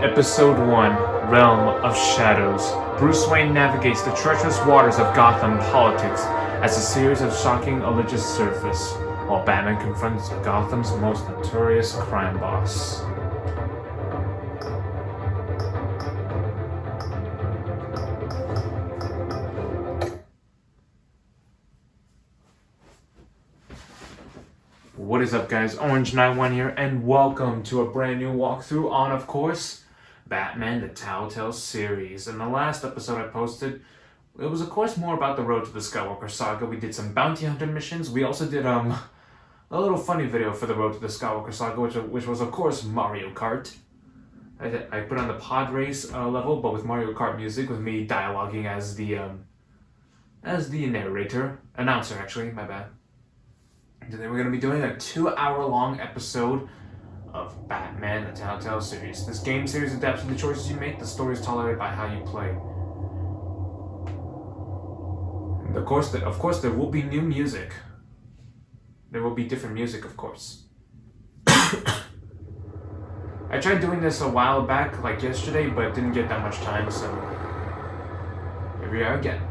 Episode 1, Realm of Shadows. Bruce Wayne navigates the treacherous waters of Gotham politics as a series of shocking alleges surface, while Batman confronts Gotham's most notorious crime boss. What is up, guys? Orange91 here, and welcome to a brand new walkthrough on, of course, Batman the Telltale series. In the last episode I posted, it was of course more about the road to the Skywalker saga. We did some bounty hunter missions. We also did a little funny video for the road to the Skywalker saga, which was of course Mario Kart. I put on the pod race level, but with Mario Kart music, with me dialoguing as the narrator, announcer actually, my bad. Today we're going to be doing a 2-hour-long episode of Batman the Telltale series. This game series adapts to the choices you make. The story is tolerated by how you play. And of course, there will be new music. There will be different music, of course. I tried doing this a while back, like yesterday, but didn't get that much time, so here we are again.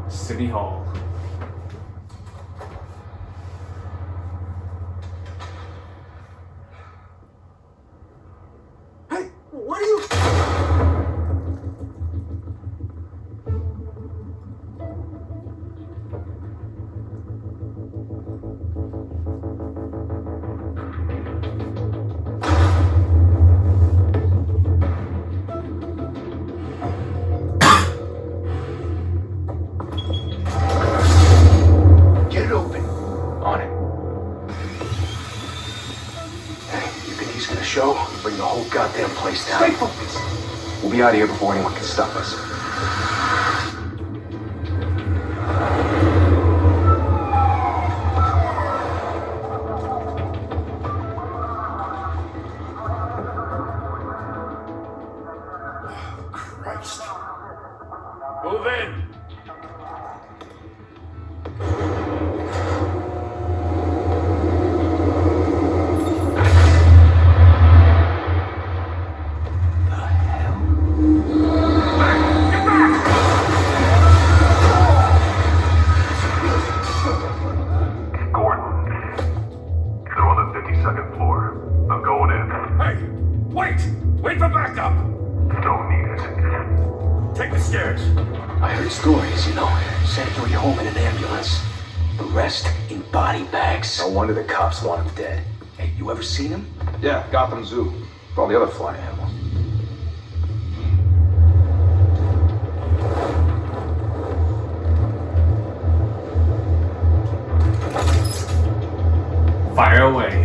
City Hall. Hey, what are you... Bring the whole goddamn place down. Stay focused. We'll be out of here before anyone can stop us. Oh, Christ. Move in. Wait for backup! Don't need it. Take the stairs. I heard stories, sent to your home in an ambulance. The rest in body bags. No wonder the cops want him dead. Hey, you ever seen him? Yeah, Gotham Zoo. With all the other flying animals. Fire away.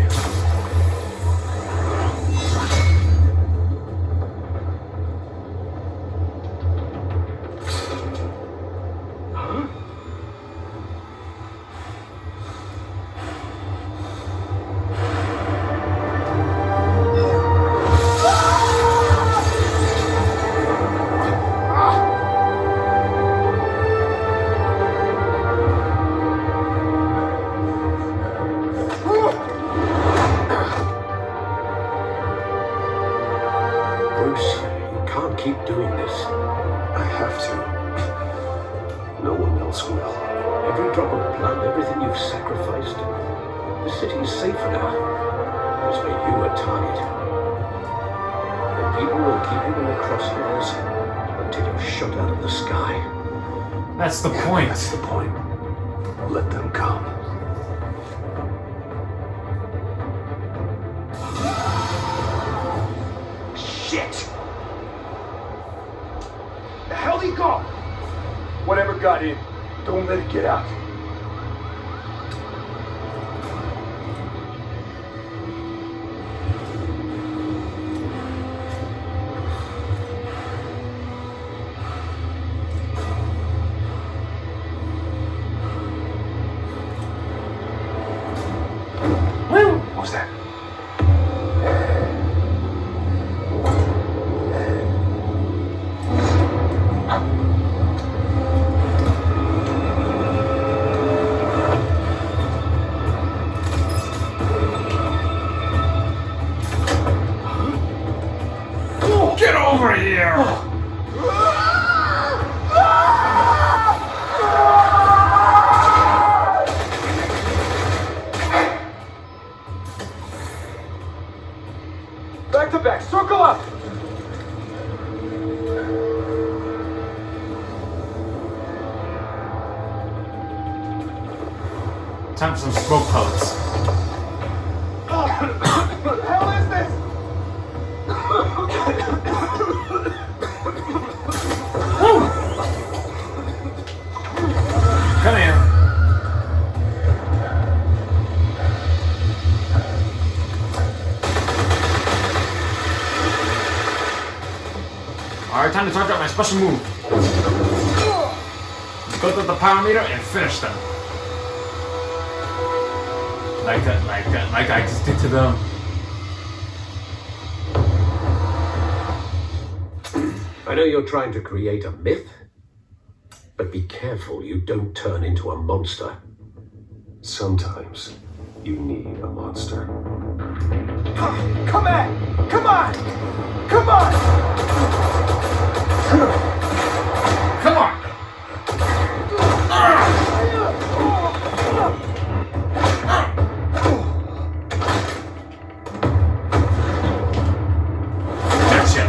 Bruce, you can't keep doing this. I have to. No one else will. Every drop of blood, everything you've sacrificed. The city is safer now. It's made you a target. And people will keep you in the crosshairs until you're shot out of the sky. That's the point. That's the point. Let them come. Shit! The hell he go? Whatever got in, don't let it get out. What was that? to back. Circle up. Time for some smoke pellets. What the hell is this? Come here. Alright, time to charge out my special move. Build up the power meter and finish them. Like I just did to them. I know you're trying to create a myth, but be careful you don't turn into a monster. Sometimes you need a monster. Come at! Come on! Come on! Come on! Gotcha!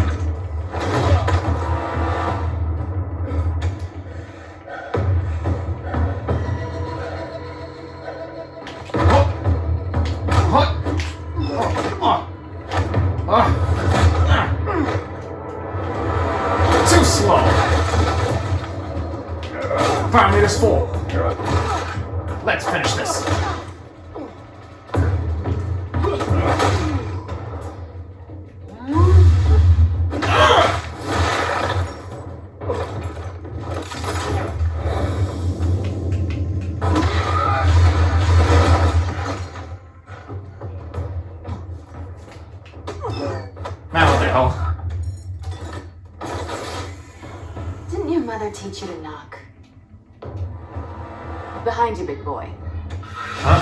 Too slow. Power meter's full. Let's finish this. Now what the hell? Didn't your mother teach you to knock? Behind you, big boy. Huh?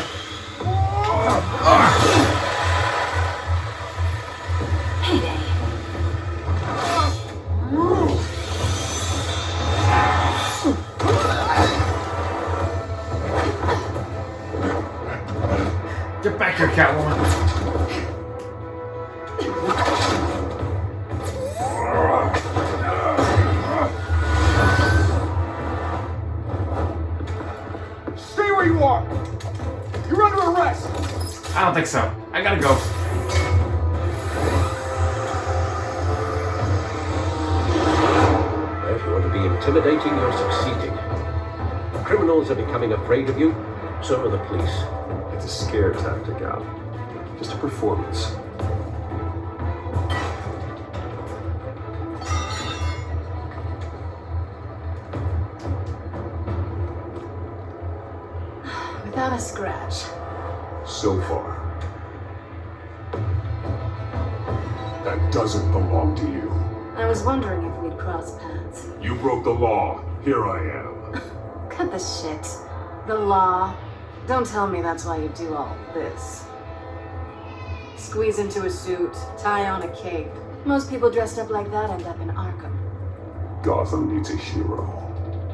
Heyday. Get back here, Catwoman. Stay where you are. You're under arrest. I don't think so. I gotta go. If you want to be intimidating, you're succeeding. Criminals are becoming afraid of you, so are the police. It's a scare tactic, Al. Just a performance. Without a scratch. So far. That doesn't belong to you. I was wondering if we'd cross paths. You broke the law. Here I am. Cut the shit. The law. Don't tell me that's why you do all this. Squeeze into a suit, tie on a cape. Most people dressed up like that end up in Arkham. Gotham needs a hero.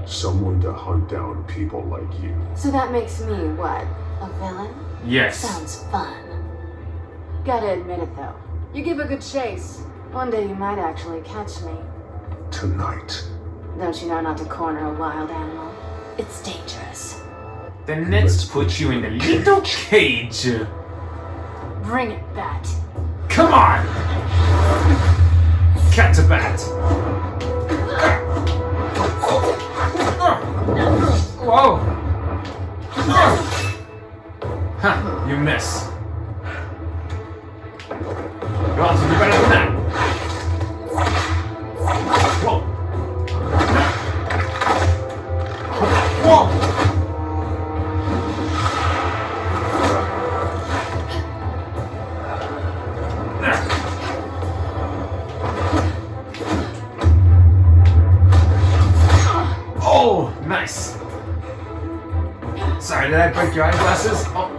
Someone to hunt down people like you. So that makes me, what, a villain? Yes. Sounds fun. Gotta admit it though. You give a good chase. One day you might actually catch me. Tonight. Don't you know not to corner a wild animal? It's dangerous. Then let's put you in the little cage. Bring it, Bat. Come on! Cat to bat. Whoa! Huh, you miss. You ought to do better than that. Whoa! Whoa! Oh, nice. Sorry, did I break your eyeglasses? Oh.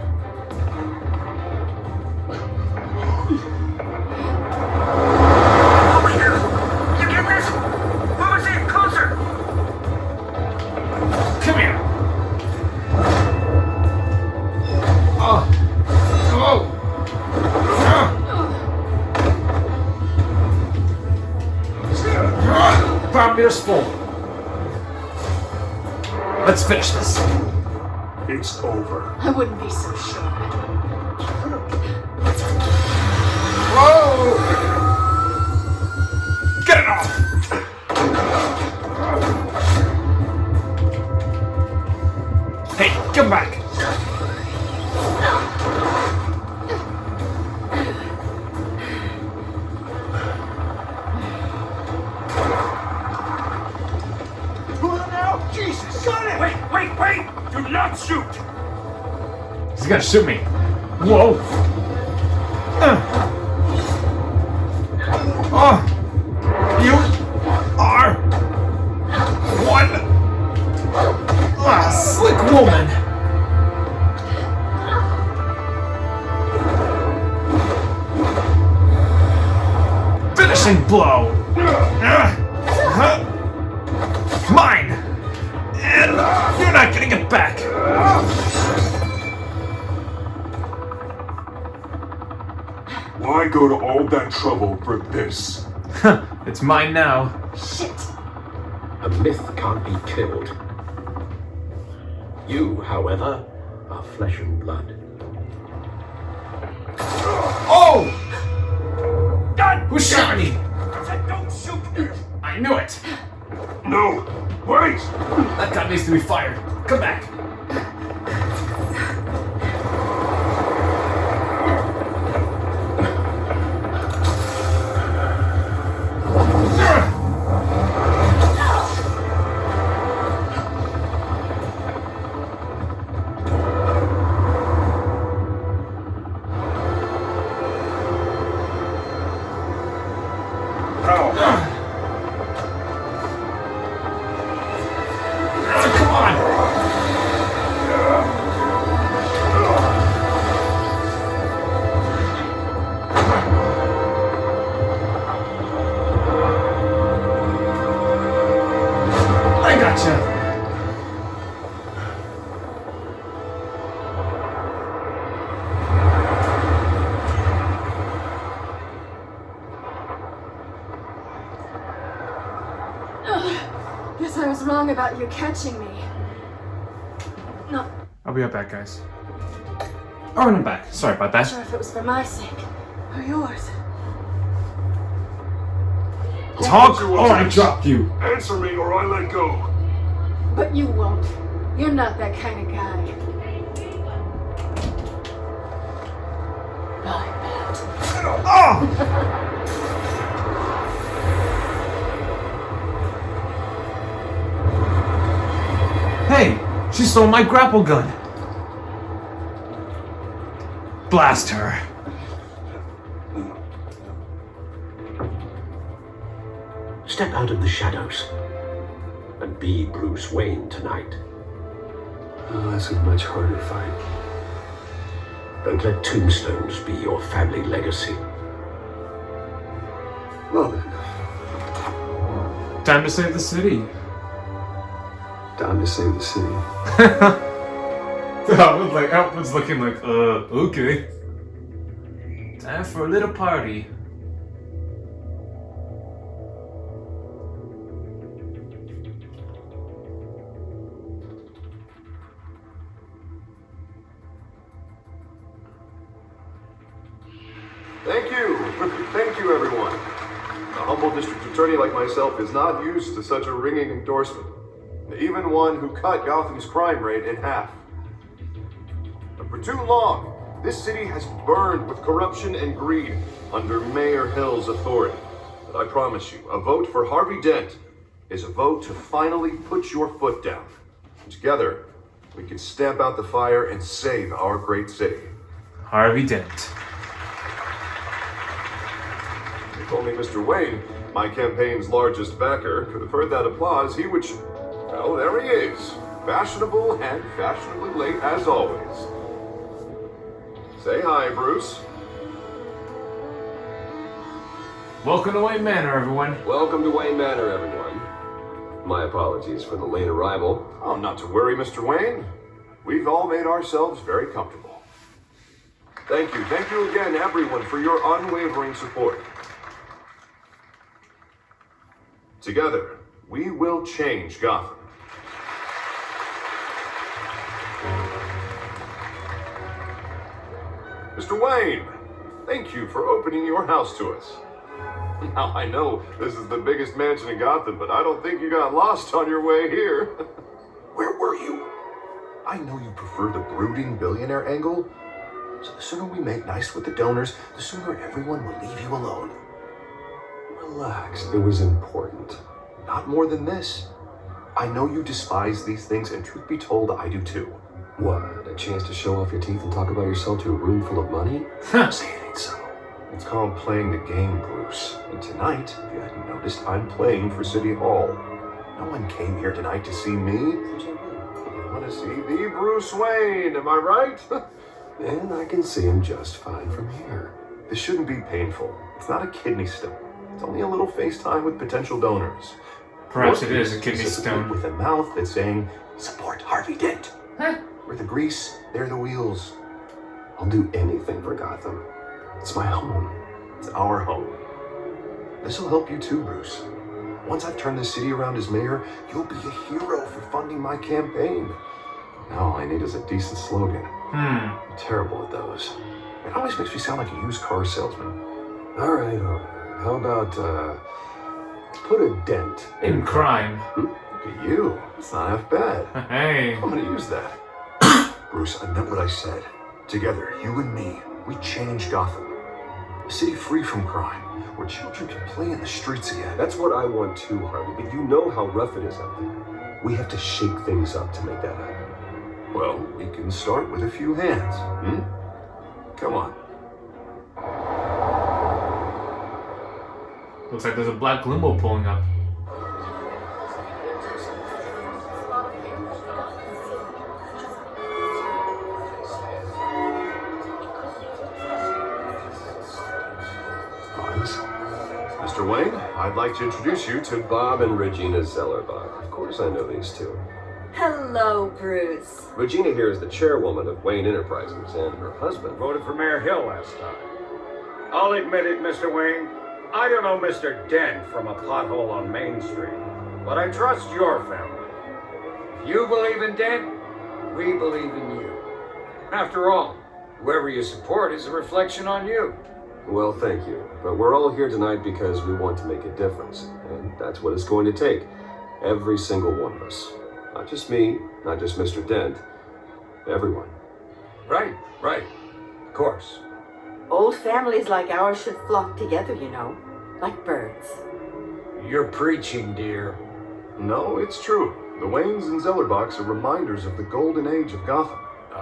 Over here. You get this? Move us in closer. Come here. Oh. Oh. beer's full. Let's finish this. It's over. I wouldn't be so sure. Whoa! Get it off! Hey, come back! Jesus! Got it! Wait! Do not shoot! He's gonna shoot me. Whoa! Oh! You are one slick woman. Finishing blow. Mine. And you're not getting it back. Why go to all that trouble for this? It's mine now. Shit! A myth can't be killed. You, however, are flesh and blood. Oh! God! Who shot me? I said don't shoot! I knew it. No! Wait! That gun needs to be fired. Come back. Come on! I gotcha. Guess I was wrong about you catching me. Not I'll be right back, guys. Oh, and I'm back. Sorry about that. sure if it was for my sake or yours. Talk You or I want drop you. Answer me or I let go. But you won't. You're not that kind of guy. Bye, Pat. Oh! Hey, she stole my grapple gun. Blast her. Step out of the shadows and be Bruce Wayne tonight. Oh, that's a much harder fight. Don't let tombstones be your family legacy. Well then, Time to save the city. time to save the city. Alfred's looking like, okay. Time for a little party. Thank you. Thank you, everyone. A humble district attorney like myself is not used to such a ringing endorsement. Even one who cut Gotham's crime rate in half. But for too long, this city has burned with corruption and greed under Mayor Hill's authority. But I promise you, a vote for Harvey Dent is a vote to finally put your foot down. Together, we can stamp out the fire and save our great city. Harvey Dent. If only Mr. Wayne, my campaign's largest backer, could have heard that applause, he would... Well, there he is. Fashionable and fashionably late as always. Say hi, Bruce. Welcome to Wayne Manor, everyone. Welcome to Wayne Manor, everyone. My apologies for the late arrival. Oh, not to worry, Mr. Wayne. We've all made ourselves very comfortable. Thank you again, everyone, for your unwavering support. Together, We will change Gotham. Mr. Wayne, thank you for opening your house to us. Now, I know this is the biggest mansion in Gotham, but I don't think you got lost on your way here. Where were you? I know you prefer the brooding billionaire angle, so the sooner we make nice with the donors, the sooner everyone will leave you alone. Relax, it was important. Not more than this. I know you despise these things, and truth be told, I do too. What, a chance to show off your teeth and talk about yourself to a room full of money? Say it ain't so. It's called playing the game, Bruce. And tonight, if you hadn't noticed, I'm playing for City Hall. No one came here tonight to see me. They want to see the Bruce Wayne, am I right? And I can see him just fine from here. This shouldn't be painful. It's not a kidney stone. It's only a little FaceTime with potential donors. Perhaps it is a kidney stone. With a mouth that's saying, support Harvey Dent. Huh? We're the grease, they're the wheels. I'll do anything for Gotham. It's my home. It's our home. This'll help you too, Bruce. Once I've turned this city around as mayor, you'll be a hero for funding my campaign. Now all I need is a decent slogan. I'm terrible at those. It always makes me sound like a used car salesman. All right. How about, put a dent In crime. Look at you. It's not half bad. Hey. I'm gonna use that. Bruce, I meant what I said. Together, you and me, we change Gotham. A city free from crime, where children can play in the streets again. That's what I want too, Harvey, but you know how rough it is out there. We have to shake things up to make that happen. Well, we can start with a few hands. Come on. Looks like there's a black limo pulling up. Mr. Wayne, I'd like to introduce you to Bob and Regina Zellerbach. Of course I know these two. Hello, Bruce. Regina here is the chairwoman of Wayne Enterprises, and her husband Voted for Mayor Hill last time. I'll admit it, Mr. Wayne. I don't know Mr. Dent from a pothole on Main Street, but I trust your family. If you believe in Dent, we believe in you. After all, whoever you support is a reflection on you. Well, thank you. But we're all here tonight because we want to make a difference. And that's what it's going to take. Every single one of us. Not just me, not just Mr. Dent. Everyone. Right. Of course. Old families like ours should flock together, you know, like birds. You're preaching, dear. No, it's true. The Waynes and Zellerbachs are reminders of the golden age of Gotham.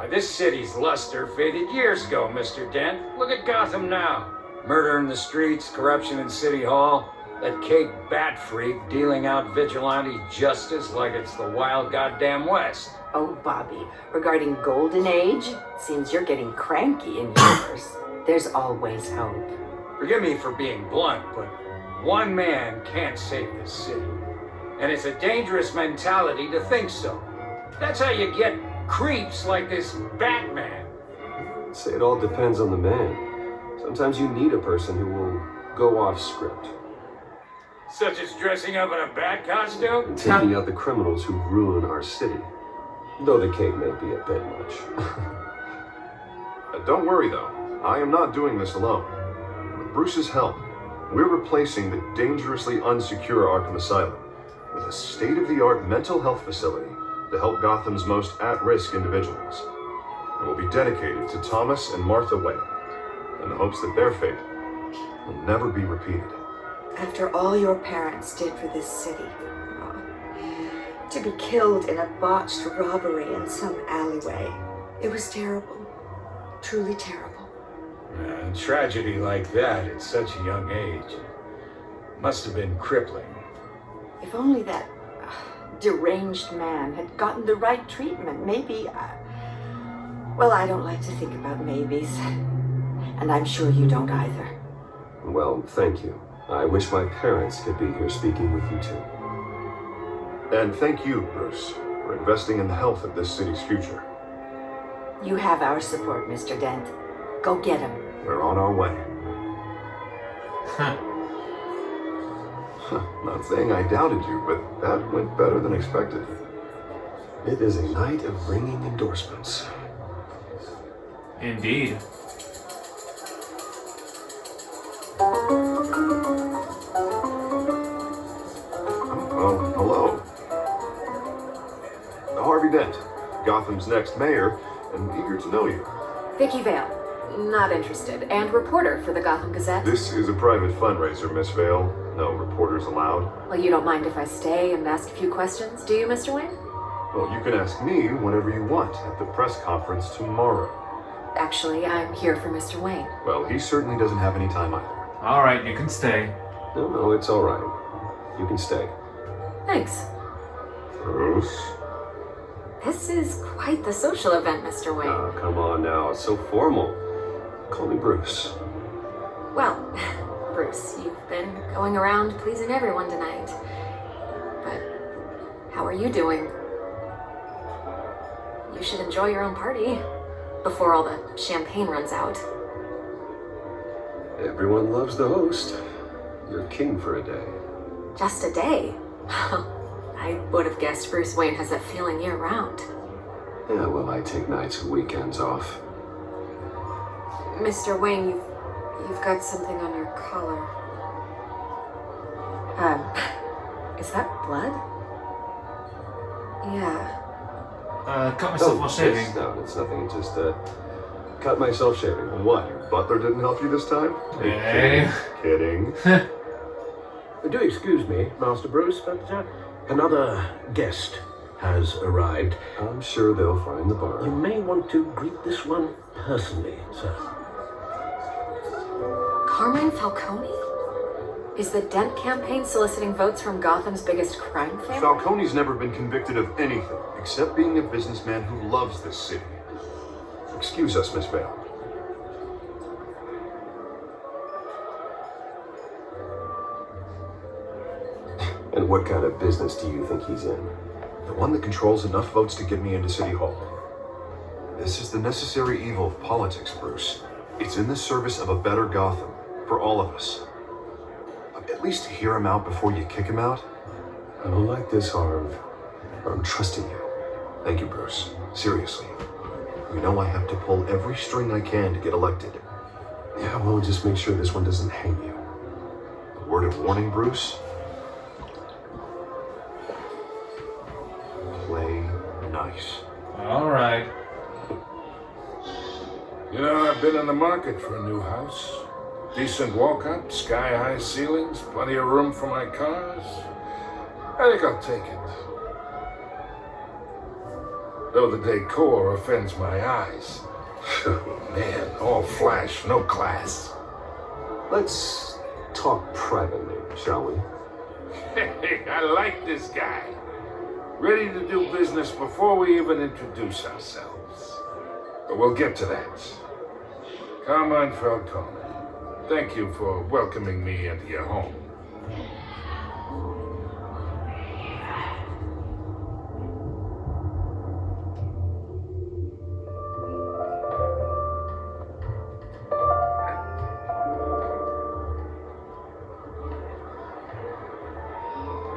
This city's luster faded years ago, Mr. Dent. Look at Gotham now. Murder in the streets, corruption in City Hall, that cake bat freak dealing out vigilante justice like it's the wild goddamn West. Oh, Bobby, regarding Golden Age, seems you're getting cranky in yours. There's always hope. Forgive me for being blunt, but one man can't save this city. And it's a dangerous mentality to think so. That's how you get creeps like this Batman. Say it all depends on the man. Sometimes you need a person who will go off script. Such as dressing up in a bat costume? And taking out the criminals who ruin our city. Though the cake may be a bit much. Don't worry, though. I am not doing this alone. With Bruce's help, we're replacing the dangerously unsecure Arkham Asylum with a state-of-the-art mental health facility to help Gotham's most at-risk individuals. It will be dedicated to Thomas and Martha Wayne, in the hopes that their fate will never be repeated. After all your parents did for this city, to be killed in a botched robbery in some alleyway, it was terrible. Truly terrible. A tragedy like that at such a young age must have been crippling. If only that deranged man had gotten the right treatment, maybe... well, I don't like to think about maybes. And I'm sure you don't either. Well, thank you. I wish my parents could be here speaking with you too. And thank you, Bruce, for investing in the health of this city's future. You have our support, Mr. Dent. Go get him. We're on our way. Not saying I doubted you, but that went better than expected. It is a night of ringing endorsements. Indeed. Oh, hello. Harvey Dent, Gotham's next mayor, and eager to know you. Vicky Vale. Not interested. And reporter for the Gotham Gazette. This is a private fundraiser, Miss Vale. No reporters allowed. Well, you don't mind if I stay and ask a few questions, do you, Mr. Wayne? Well, you can ask me whenever you want at the press conference tomorrow. Actually, I'm here for Mr. Wayne. Well, he certainly doesn't have any time either. Alright, you can stay. No, it's all right. You can stay. Thanks. Bruce? This is quite the social event, Mr. Wayne. Oh, come on now. It's so formal. Call me Bruce. Well, Bruce, you've been going around pleasing everyone tonight. But how are you doing? You should enjoy your own party before all the champagne runs out. Everyone loves the host. You're king for a day. Just a day? I would have guessed Bruce Wayne has that feeling year-round. Yeah, well, I take nights and weekends off. Mr. Wayne, you've got something on your collar. Is that blood? Yeah. Cut myself while shaving. Yes, no, it's nothing. Just, cut myself shaving. What, your butler didn't help you this time? Hey. Kidding. Do excuse me, Master Bruce, but another guest has arrived. I'm sure they'll find the You bar. may want to greet this one personally, sir. Carmine Falcone? Is the Dent campaign soliciting votes from Gotham's biggest crime family? Falcone's never been convicted of anything except being a businessman who loves this city. Excuse us, Miss Vale. And what kind of business do you think he's in? The one that controls enough votes to get me into City Hall. This is the necessary evil of politics, Bruce. It's in the service of a better Gotham, for all of us. At least hear him out before you kick him out. I don't like this, Harv. But I'm trusting you. Thank you, Bruce. Seriously. You know I have to pull every string I can to get elected. Yeah, well, just make sure this one doesn't hang you. A word of warning, Bruce? Play nice. Alright. You know, I've been in the market for a new house. Decent walk-up, sky-high ceilings, plenty of room for my cars. I think I'll take it. Though the decor offends my eyes. Man, all flash, no class. Let's talk privately, shall we? Hey, I like this guy. Ready to do business before we even introduce ourselves. But we'll get to that. Carmine Falcone, thank you for welcoming me into your home.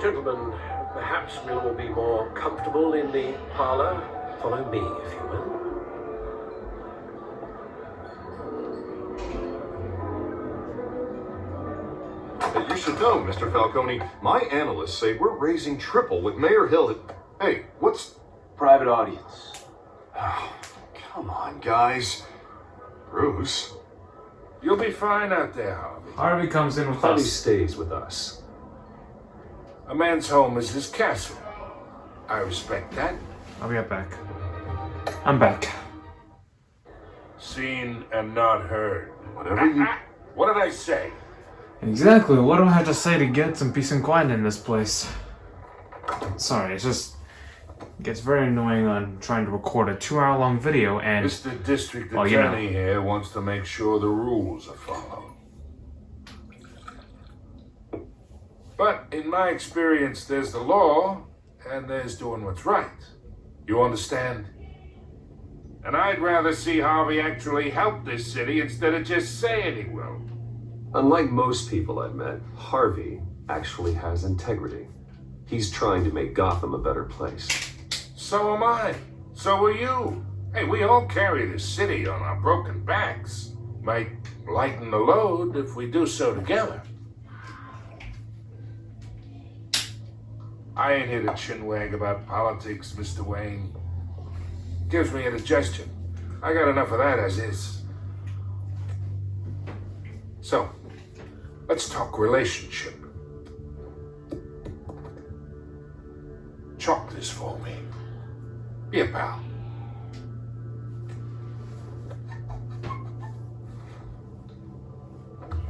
Gentlemen, perhaps we'll all be more comfortable in the parlor. Follow me, if you will. You should know, Mr. Falcone, my analysts say we're raising triple with Mayor Hill. Hey, what's... Private audience. Oh, come on, guys. Bruce? You'll be fine out there, Harvey. Harvey comes in with Harvey us. stays with us. A man's home is his castle. I respect that. I'll be right back. I'm back. Seen and not heard. Whatever you... What did I say? Exactly, what do I have to say to get some peace and quiet in this place? Sorry, it just gets very annoying on trying to record a 2-hour-long video and... Mr. District Well, you know. Attorney here wants to make sure the rules are followed. But in my experience, there's the law, and there's doing what's right. You understand? And I'd rather see Harvey actually help this city instead of just saying he will. Unlike most people I've met, Harvey actually has integrity. He's trying to make Gotham a better place. So am I. So are you. Hey, we all carry this city on our broken backs. Might lighten the load if we do so together. I ain't here to chinwag about politics, Mr. Wayne. Gives me indigestion. I got enough of that as is. So, let's talk relationship. Chalk this for me. Be a pal.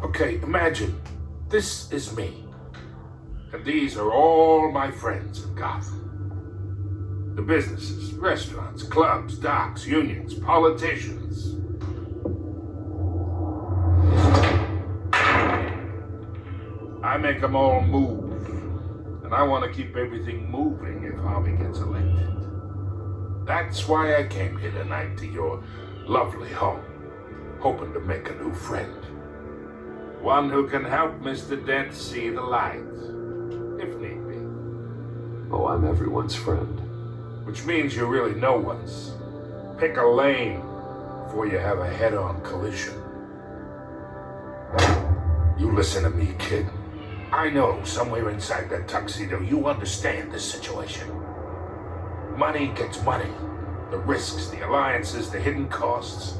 Okay, imagine this is me. And these are all my friends in Gotham. The businesses, restaurants, clubs, docks, unions, politicians. I make them all move. And I want to keep everything moving if Harvey gets elected. That's why I came here tonight to your lovely home, hoping to make a new friend. One who can help Mr. Dent see the light, if need be. Oh, I'm everyone's friend. Which means you're really no one's. Pick a lane before you have a head-on collision. You listen to me, kid. I know somewhere inside that tuxedo you understand this situation. Money gets money. The risks, the alliances, the hidden costs.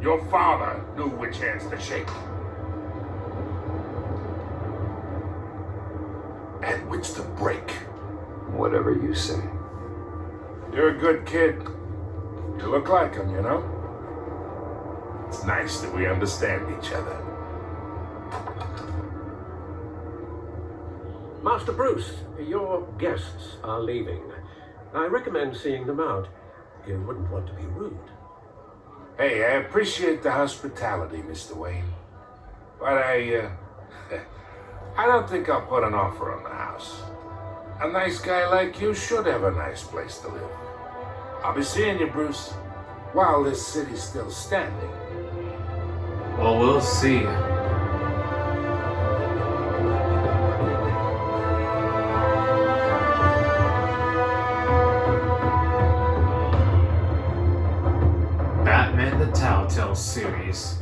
Your father knew which hands to shake. And which to break. Whatever you say. You're a good kid. You look like him, you know? It's nice that we understand each other. Master Bruce, your guests are leaving. I recommend seeing them out. You wouldn't want to be rude. Hey, I appreciate the hospitality, Mr. Wayne. But I don't think I'll put an offer on the house. A nice guy like you should have a nice place to live. I'll be seeing you, Bruce, while this city's still standing. Well, we'll see. Batman the Telltale series.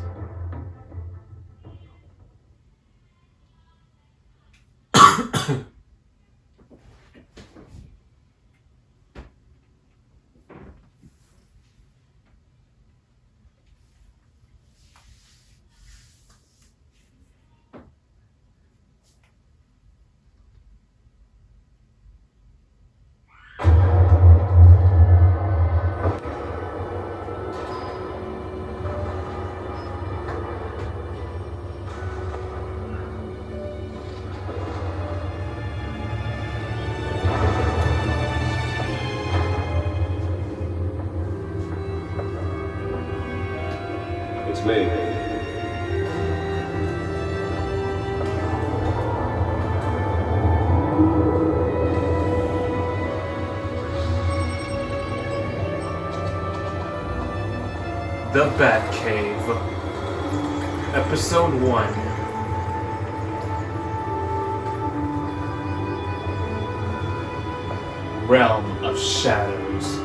It's me. The Batcave. Episode 1. Realm of Shadows.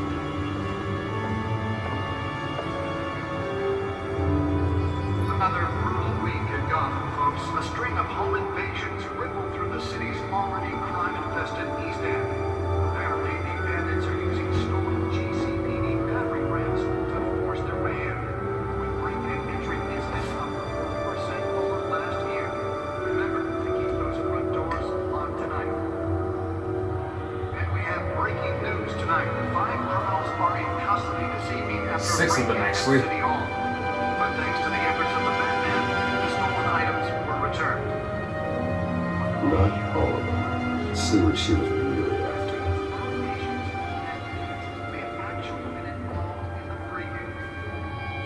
Another brutal week in Gotham, folks. A string of home invasions ripple through the city's already crime-infested East End. Apparently, the bandits are using stolen GCPD battery rams to force their way in. With break-in entry incidents up 40% over last year. Remember to keep those front doors locked tonight. And we have breaking news tonight. 5 criminals are in custody this evening after 6 of them, actually. City Hall. But thanks to the efforts of the Batman, the stolen items were returned. Not all of them. Let's see what she was really after. May have actually been involved in the break-in.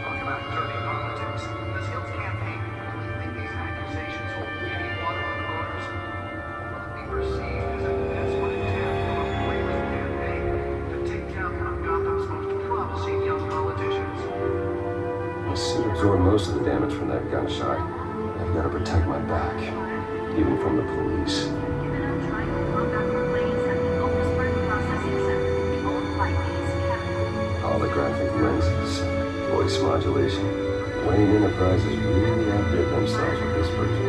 Talk about dirty politics. Does Hill's campaign really think these accusations hold any water with the voters? Will it be perceived as a desperate attempt from a failing campaign to take down one of Gotham's most promising young politicians? My suit absorbed most of the damage from that gunshot. I've got to protect my back. even from the police. Holographic lenses, voice modulation. Wayne Enterprises really outdid themselves with this version.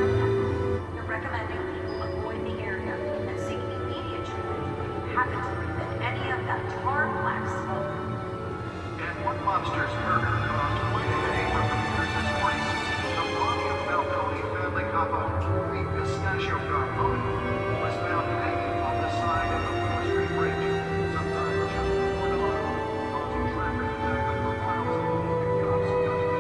You're recommending people avoid the area and seek immediate treatment if you happen to breathe in any of that tar black smoke. And one monster's murder caused quite a headache for computers this morning. The body of Falcone family couple, the Pistachio Garcone, was found hanging on the side of the Fourth Street Bridge, sometime just before dawn, causing traffic to back up for miles and cops gunning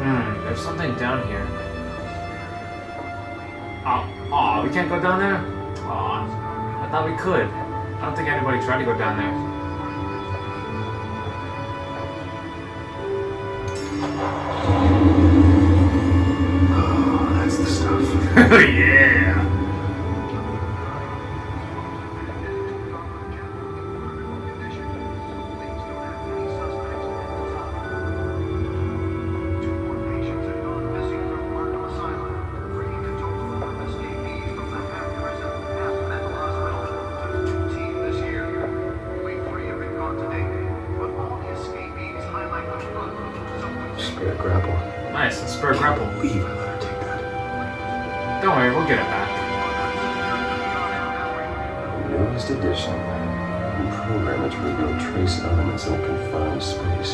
down. There's something down here. Oh, we can't go down there? Aw, I thought we could. I don't think anybody tried to go down there. Oh, that's the stuff. Yeah! Spare grapple. Nice, let's spur grapple. Leave, I let her take that. Don't worry, we'll get it back. The newest edition. You program it to reveal trace elements in a confined space.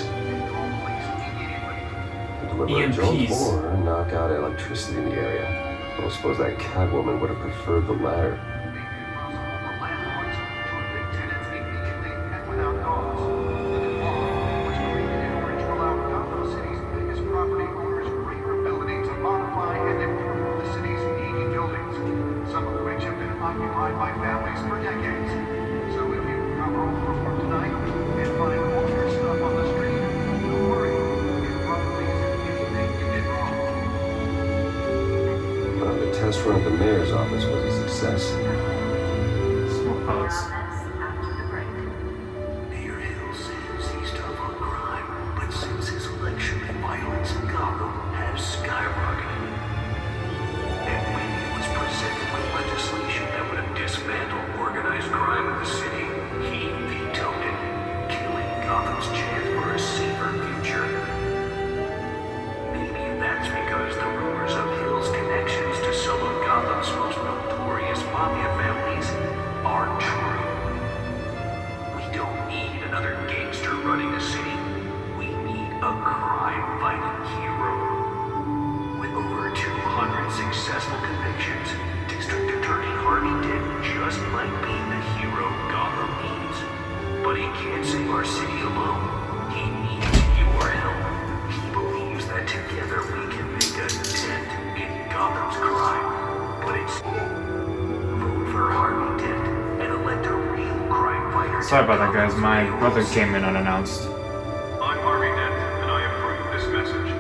Deliver a jolt EMPs. or knock out electricity in the area. I don't suppose that Catwoman would have preferred the latter. Occupied by families for decades. So if you come home from work tonight and find all your stuff on the street, don't worry. It probably isn't anything you did wrong. The test run at the mayor's office was a success. Smoke pellets. Mayor Hill says he's tough on crime, but since his election, violence in Gotham has skyrocketed. And when he was presented with legislation that would have dismantled organized crime in the city, he vetoed it, killing Gotham's chance for a safer future. Maybe that's because the rumors of Hill's connections to some of Gotham's most notorious mafia families aren't true. We don't need another gangster running the city. We need a crime-fighting hero. With over 200 successful convictions, District Attorney Harvey Dent just might be the hero Gotham needs. But he can't save our city alone. He needs your help. He believes that together we can make a dent in Gotham's crime. But it's vote for Harvey Dent and elect a real crime fighter. Sorry about that, guys. My brother came in unannounced. I'm Harvey Dent, and I approve this message.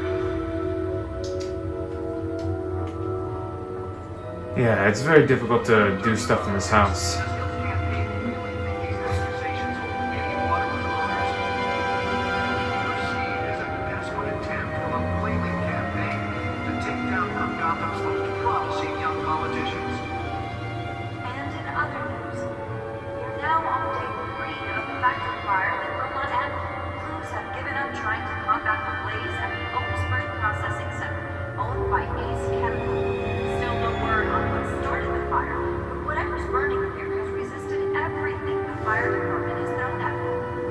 Yeah, it's very difficult to do stuff in this house. And in other news, we're now on day 3 of the factory fire at Vermont Avenue. Crews have given up trying to combat the blaze at the Oakspring Processing Center, owned by Ace Chemical. Still no word on what started the fire, but whatever's burning here has resisted everything the fire department has thrown at it.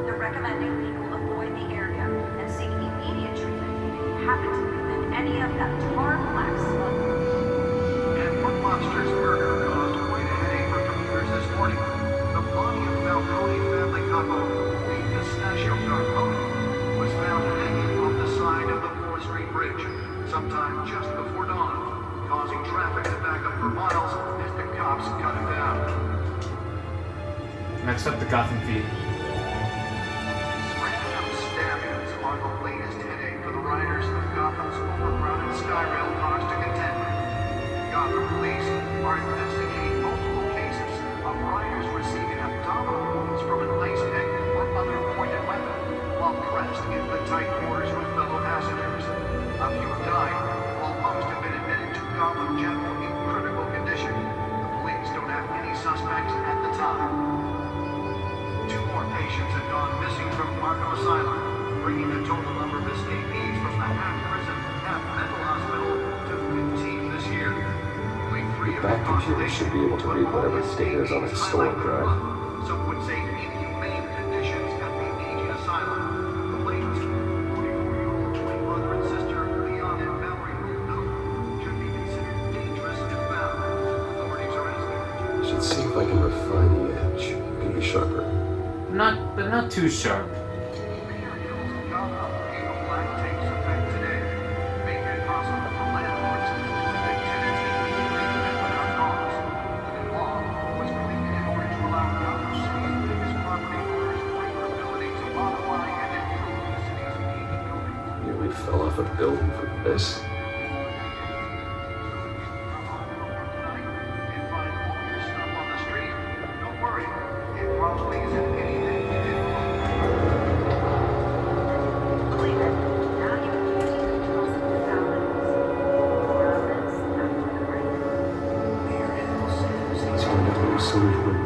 They're recommending people avoid the area and seek immediate treatment if you happen to breathe in any of that tar black smoke. And one monster's murder caused quite a headache for computers this morning. The body of Falcone family couple, the Pistachio Garcone, was found hanging on the side of the 4th Street Bridge, sometime just before dawn, causing traffic to back up for miles as the cops cut him down. Next up, the Gotham feed. Random stabbings are the latest headache for the riders of Gotham's overcrowded Skyrail cars to contend with. Gotham police are investigating multiple cases of riders receiving abdominal wounds from an ice pick or other pointed weapon while pressed into tight quarters with fellow passengers. A few died, while most That computer should be able to read whatever data is on its storage drive. Some would say inhumane conditions at the aging asylum. The latest, 44-year-old twin brother and sister, Leon and Mallory Bruno, should be considered dangerous if found. Authorities are asking. I should see if I can refine the edge. It could be sharper. Not too sharp. Nearly fell off a building for this. It's going to lose so important.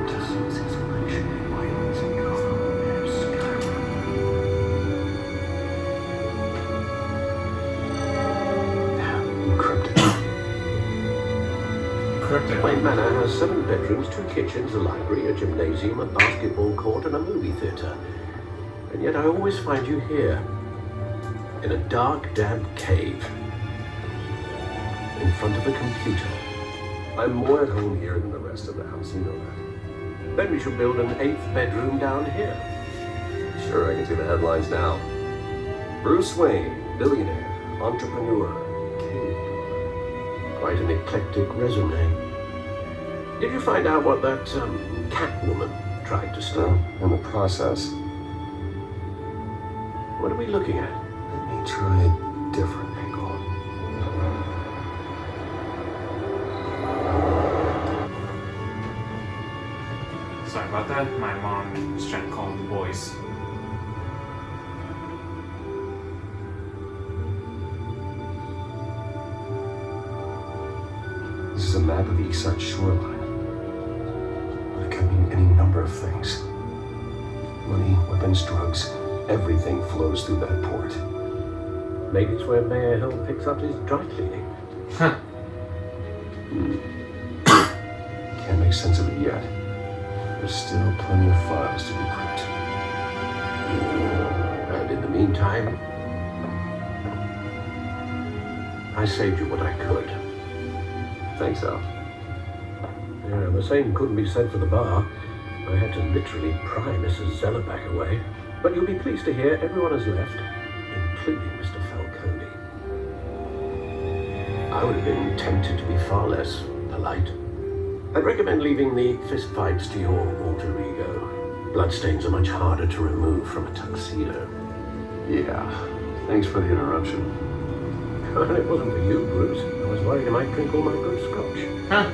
Wayne Manor has 7 bedrooms, 2 kitchens, a library, a gymnasium, a basketball court, and a movie theater. And yet I always find you here, in a dark, damp cave, in front of a computer. I'm more at home here than the rest of the house, you know that. Then we should build an 8th bedroom down here. Sure, I can see the headlines now. Bruce Wayne, billionaire, entrepreneur, cave dweller. Quite an eclectic resume. Did you find out what that cat woman tried to steal? In the process. What are we looking at? Let me try a different angle. Sorry about that. My mom was trying to call the boys. This is a map of the Eastside shoreline. It could mean any number of things. Money, weapons, drugs, everything flows through that port. Maybe it's where Mayor Hill picks up his dry cleaning. Huh. Can't make sense of it yet. There's still plenty of files to decrypt. And in the meantime, I saved you what I could. Thanks, Al. Yeah, the same couldn't be said for the bar. I had to literally pry Mrs. Zellerback away. But you'll be pleased to hear everyone has left, including Mr. Falcone. I would have been tempted to be far less polite. I'd recommend leaving the fistfights to your alter ego. Bloodstains are much harder to remove from a tuxedo. Yeah, thanks for the interruption. Well, it wasn't for you, Bruce. I was worried I might drink all my good scotch. Huh?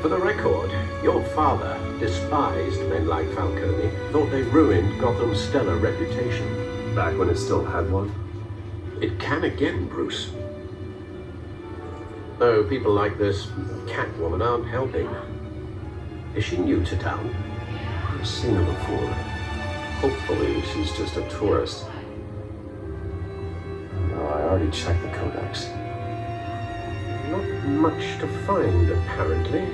For the record, your father despised men like Falcone, thought they ruined Gotham's stellar reputation. Back when it still had one? It can again, Bruce. Though people like this Catwoman aren't helping. Is she new to town? I've seen her before. Hopefully she's just a tourist. No, I already checked the codex. Not much to find, apparently.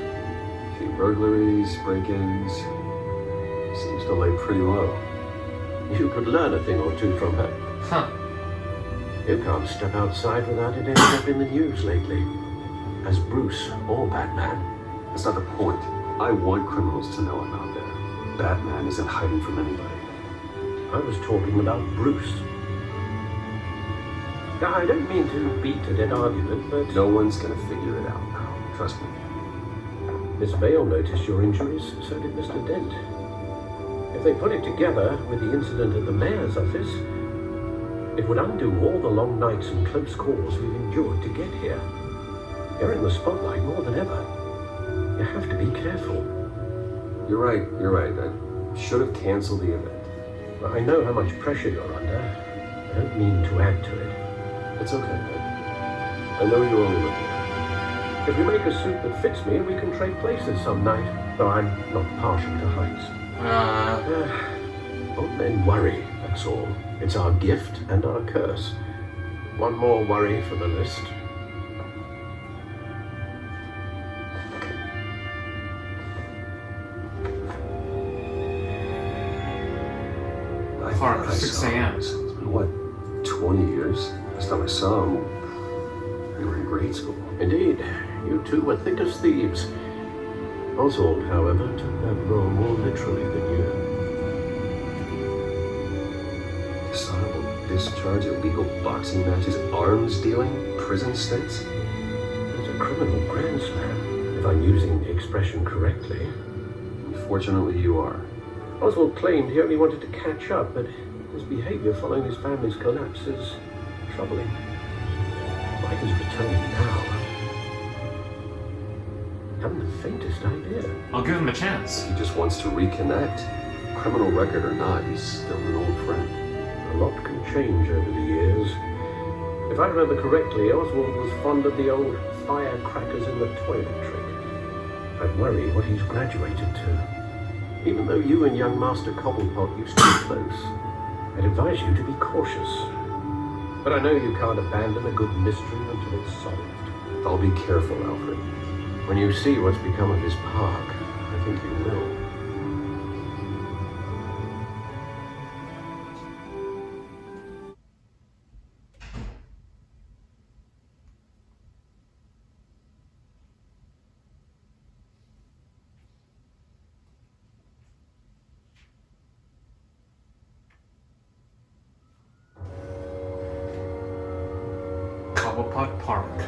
Few burglaries, break-ins. Seems to lay pretty low. You could learn a thing or two from her. Huh. You can't step outside without it ending up in the news lately. As Bruce or Batman. That's not the point. I want criminals to know I'm out there. Batman isn't hiding from anybody. I was talking about Bruce. Now, I don't mean to beat a dead argument, but... No one's gonna figure it out now. Trust me. Miss Vale noticed your injuries, so did Mr. Dent. If they put it together with the incident at the mayor's office, it would undo all the long nights and close calls we've endured to get here. You're in the spotlight more than ever. You have to be careful. You're right. I should have canceled the event. I know how much pressure you're under. I don't mean to add to it. It's okay, man. I know you only live here. If you make a suit that fits me, we can trade places some night. Though I'm not partial to heights. Old men worry, that's all. It's our gift and our curse. One more worry for the list. 6 saw him a.m. was, it's been, what, 20 years? Last time I saw him, we were in grade school. Indeed, you two were thick as thieves. Oswald, however, took that role more literally than you. Dishonorable discharge, illegal boxing matches, arms dealing, prison stints. As a criminal grandsman, if I'm using the expression correctly. Unfortunately, you are. Oswald claimed he only wanted to catch up, but his behavior following his family's collapse is troubling. Mike is returning now. Haven't the faintest idea. I'll give him a chance. He just wants to reconnect. Criminal record or not, he's still an old friend. A lot can change over the years. If I remember correctly, Oswald was fond of the old firecrackers in the toilet trick. I worry what he's graduated to. Even though you and young Master Cobblepot used to be close, I'd advise you to be cautious. But I know you can't abandon a good mystery until it's solved. I'll be careful, Alfred. When you see what's become of this park, I think you will. Cobblepot Park.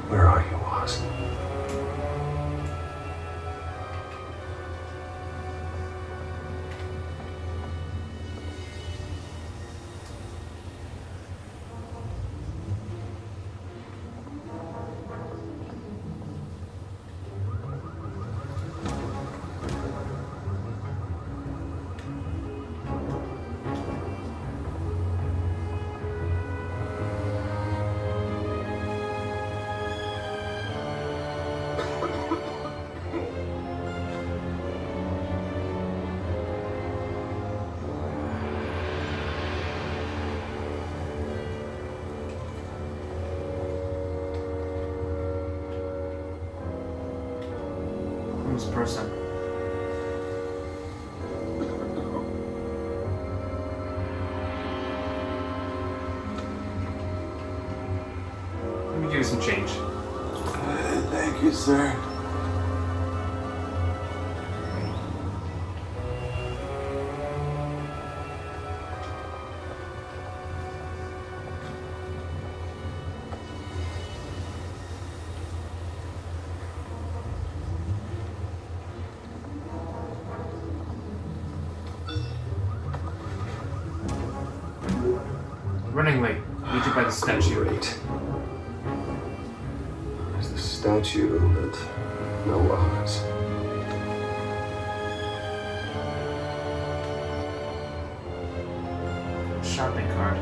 Where are you, Oz? Who's person? Let me give you some change. Thank you, sir. Running late. Meet you by the statue. Great. There's the statue, but no Oz. Shopping cart.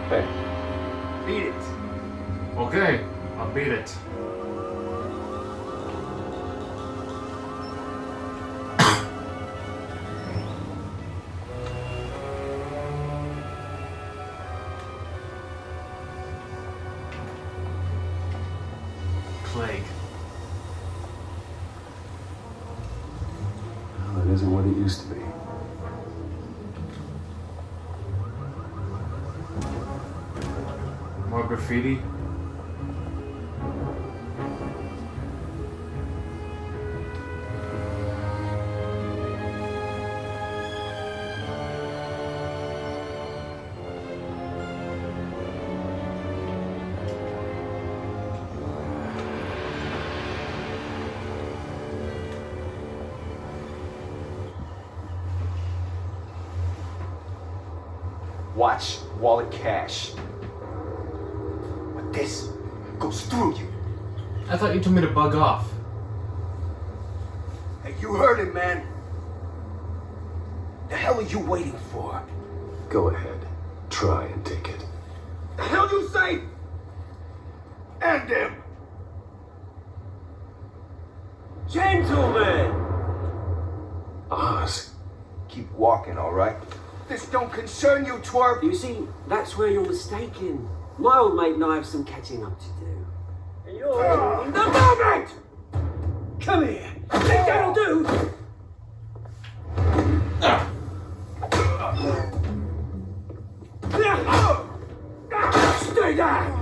Hey, beat it. Okay, I'll beat it. Plague. Well, it isn't what it used to be. More graffiti. Watch wallet cash. But this goes through you. I thought you told me to bug off. You heard him, man. The hell are you waiting for? Go ahead. Try and take it. The hell you say? End him! Gentlemen! Oz. Keep walking, all right? This don't concern you, twerp! You see, that's where you're mistaken. My old mate and I have some catching up to do. And you're in the moment! Come here. Think that'll do? Stay down!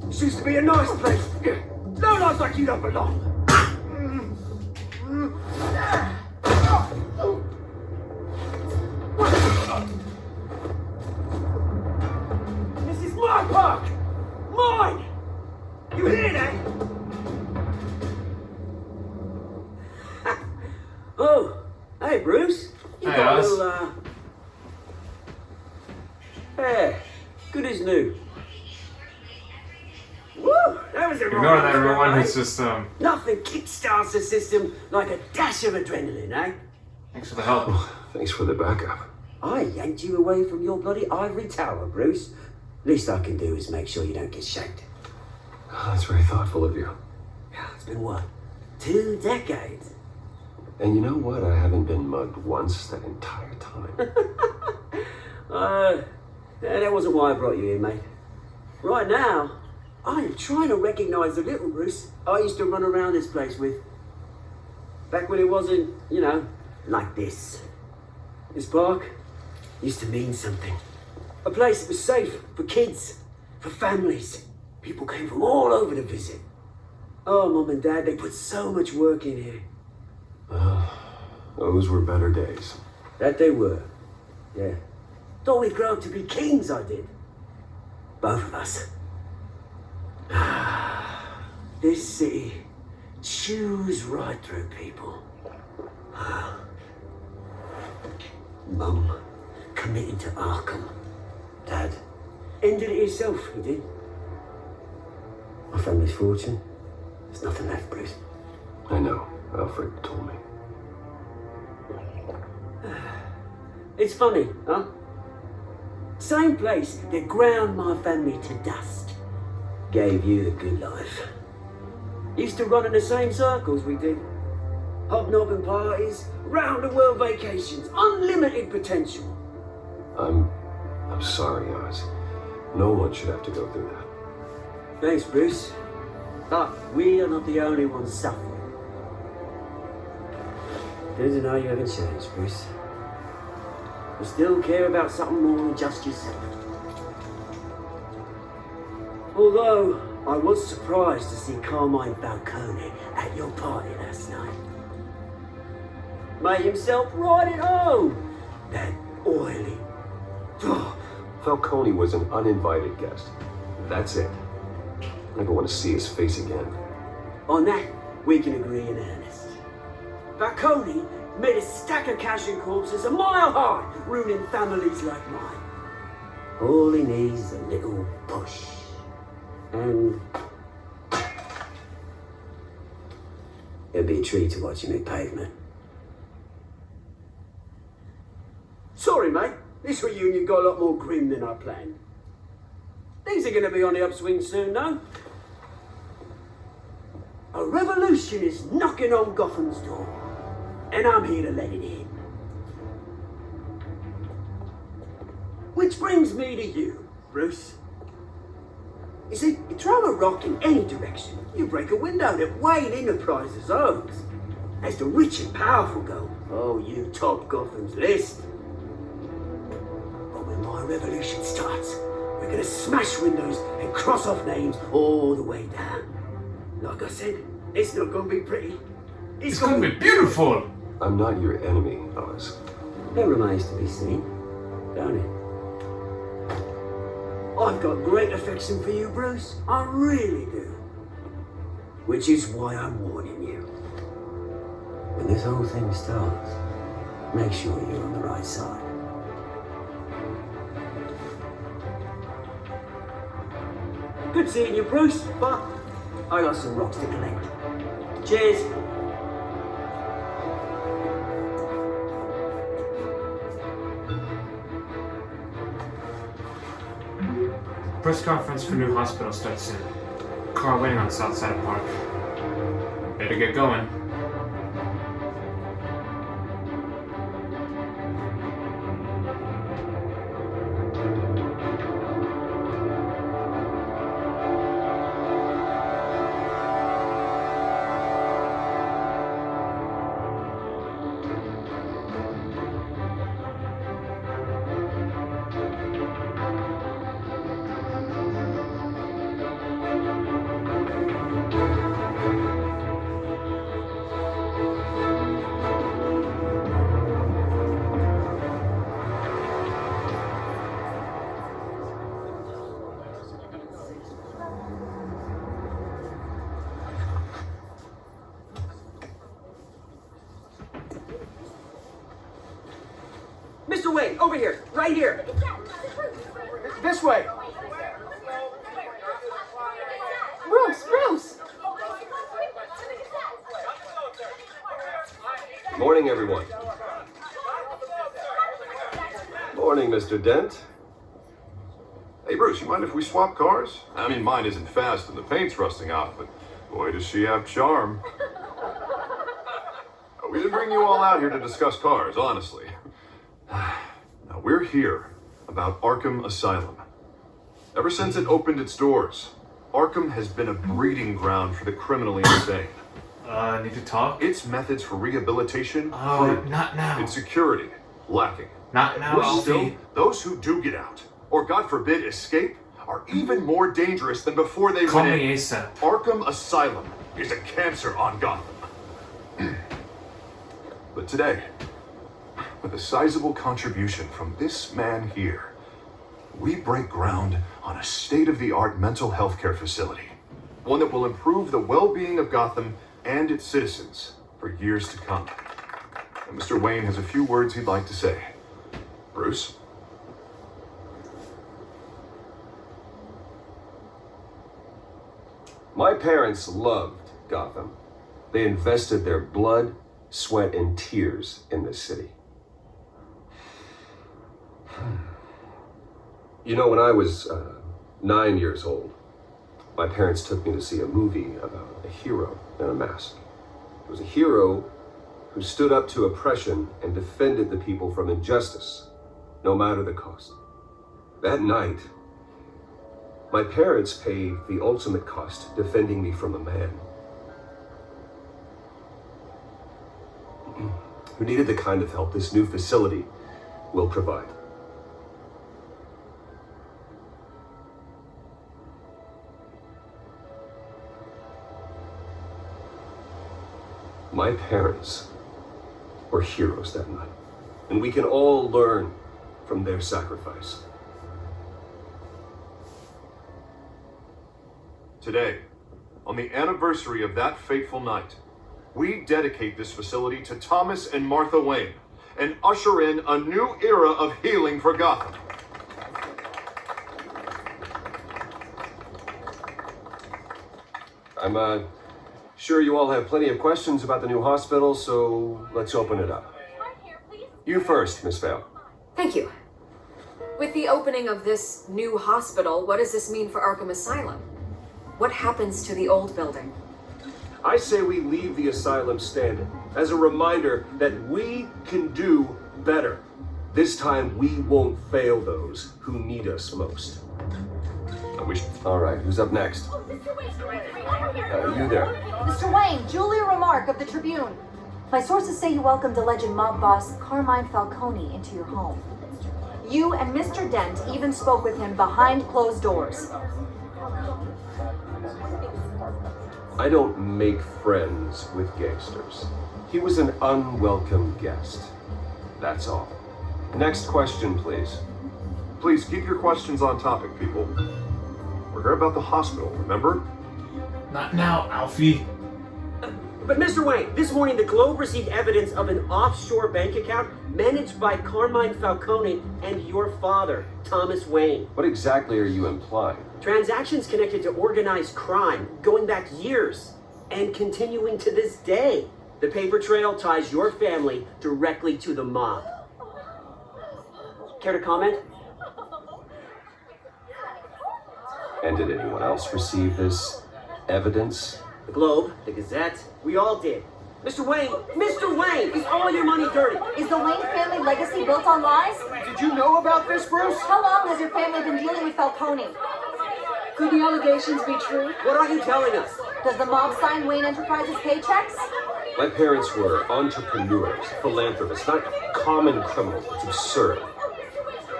This used to be a nice place. No lives like you don't belong. This is my park! Mine! You hear that? Oh, hey Bruce. You Hey, got Oz. a little, Hey, good as new. Woo! That was a Ignore that, everyone. right? It's just, Nothing kickstarts the system like a dash of adrenaline, eh? thanks for the help. Thanks for the backup. I yanked you away from your bloody ivory tower, Bruce. Least I can do is make sure you don't get shanked. That's very thoughtful of you. Yeah, it's been what? 2 decades? And you know what? I haven't been mugged once that entire time. That wasn't why I brought you here, mate. Right now, I am trying to recognize the little Bruce I used to run around this place with. Back when it wasn't, you know, like this. This park used to mean something. A place that was safe for kids, for families. People came from all over to visit. Oh, Mum and Dad, they put so much work in here. Those were better days. That they were. Yeah. Thought we'd grow up to be kings, I did. Both of us. This city chews right through people. Mum committed to Arkham. Dad ended it himself, he did. My family's fortune. There's nothing left, Bruce. I know. Alfred told me. It's funny, huh? Same place that ground my family to dust gave you the good life. Used to run in the same circles we did. Hobnobbing parties, round-the-world vacations, unlimited potential. I'm sorry, Oz. No one should have to go through that. Thanks, Bruce. But we are not the only ones suffering. Good to know you haven't changed, Bruce. You still care about something more than just yourself. Although, I was surprised to see Carmine Falcone at your party last night. Made himself right at home. That oily. Falcone was an uninvited guest. That's it. I never want to see his face again. On that, we can agree in earnest. Falcone made a stack of cash and corpses a mile high, ruining families like mine. All he needs is a little push. And it'll be a treat to watch him hit pavement. Sorry, mate. This reunion got a lot more grim than I planned. Things are going to be on the upswing soon, though. A revolution is knocking on Gotham's door, and I'm here to let it in. Which brings me to you, Bruce. You see, you throw a rock in any direction, you break a window that Wayne Enterprises owns. As the rich and powerful go, oh, you top Gotham's list. But when my revolution starts, we're gonna smash windows and cross off names all the way down. Like I said, it's not gonna be pretty. It's gonna be beautiful! I'm not your enemy, Oz. That remains to be seen, don't it? I've got great affection for you, Bruce. I really do. Which is why I'm warning you. When this whole thing starts, make sure you're on the right side. Good seeing you, Bruce, but I got some rocks to collect. Cheers. Press conference for new hospital starts soon. Car waiting on the south side of park. Better get going. Mr. Wayne, over here, right here. This way. Bruce! Morning, everyone. Morning, Mr. Dent. Hey, Bruce, you mind if we swap cars? I mean, mine isn't fast and the paint's rusting off, but boy, does she have charm. We didn't bring you all out here to discuss cars, honestly. Now, we're here about Arkham Asylum. Ever since it opened its doors, Arkham has been a breeding ground for the criminally insane. Need to talk? Its methods for rehabilitation, not now. its security, lacking. Not now, Worse still, Alfie. those who do get out, or God forbid escape, are even more dangerous than before they Call went me in. ASAP. Arkham Asylum is a cancer on Gotham. But today, with a sizable contribution from this man here, we break ground on a state-of-the-art mental health care facility. One that will improve the well-being of Gotham and its citizens for years to come. And Mr. Wayne has a few words he'd like to say. Bruce? My parents loved Gotham. They invested their blood, sweat, and tears in this city. You know, when I was 9 years old, my parents took me to see a movie about a hero in a mask. It was a hero who stood up to oppression and defended the people from injustice, no matter the cost. That night, my parents paid the ultimate cost defending me from a man who needed the kind of help this new facility will provide. My parents were heroes that night, and we can all learn from their sacrifice. Today, on the anniversary of that fateful night, we dedicate this facility to Thomas and Martha Wayne and usher in a new era of healing for Gotham. I'm sure you all have plenty of questions about the new hospital, so let's open it up. You first, Miss Vale. Thank you. With the opening of this new hospital, what does this mean for Arkham Asylum? What happens to the old building? I say we leave the asylum standing as a reminder that we can do better. This time we won't fail those who need us most. All right, who's up next? You there. Mr. Wayne, Julia Remark of the Tribune. My sources say you welcomed alleged mob boss Carmine Falcone into your home. You and Mr. Dent even spoke with him behind closed doors. I don't make friends with gangsters. He was an unwelcome guest. That's all. Next question, please. Please keep your questions on topic, people. We're here about the hospital, remember? Not now, Alfie. But Mr. Wayne, this morning the Globe received evidence of an offshore bank account managed by Carmine Falcone and your father, Thomas Wayne. What exactly are you implying? Transactions connected to organized crime going back years and continuing to this day. The paper trail ties your family directly to the mob. Care to comment? And did anyone else receive this evidence? The Globe, the Gazette, we all did. Mr. Wayne, is all your money dirty? Is the Wayne family legacy built on lies? Did you know about this, Bruce? How long has your family been dealing with Falcone? Could the allegations be true? What are you telling us? Does the mob sign Wayne Enterprises paychecks? My parents were entrepreneurs, philanthropists, not common criminals. It's absurd.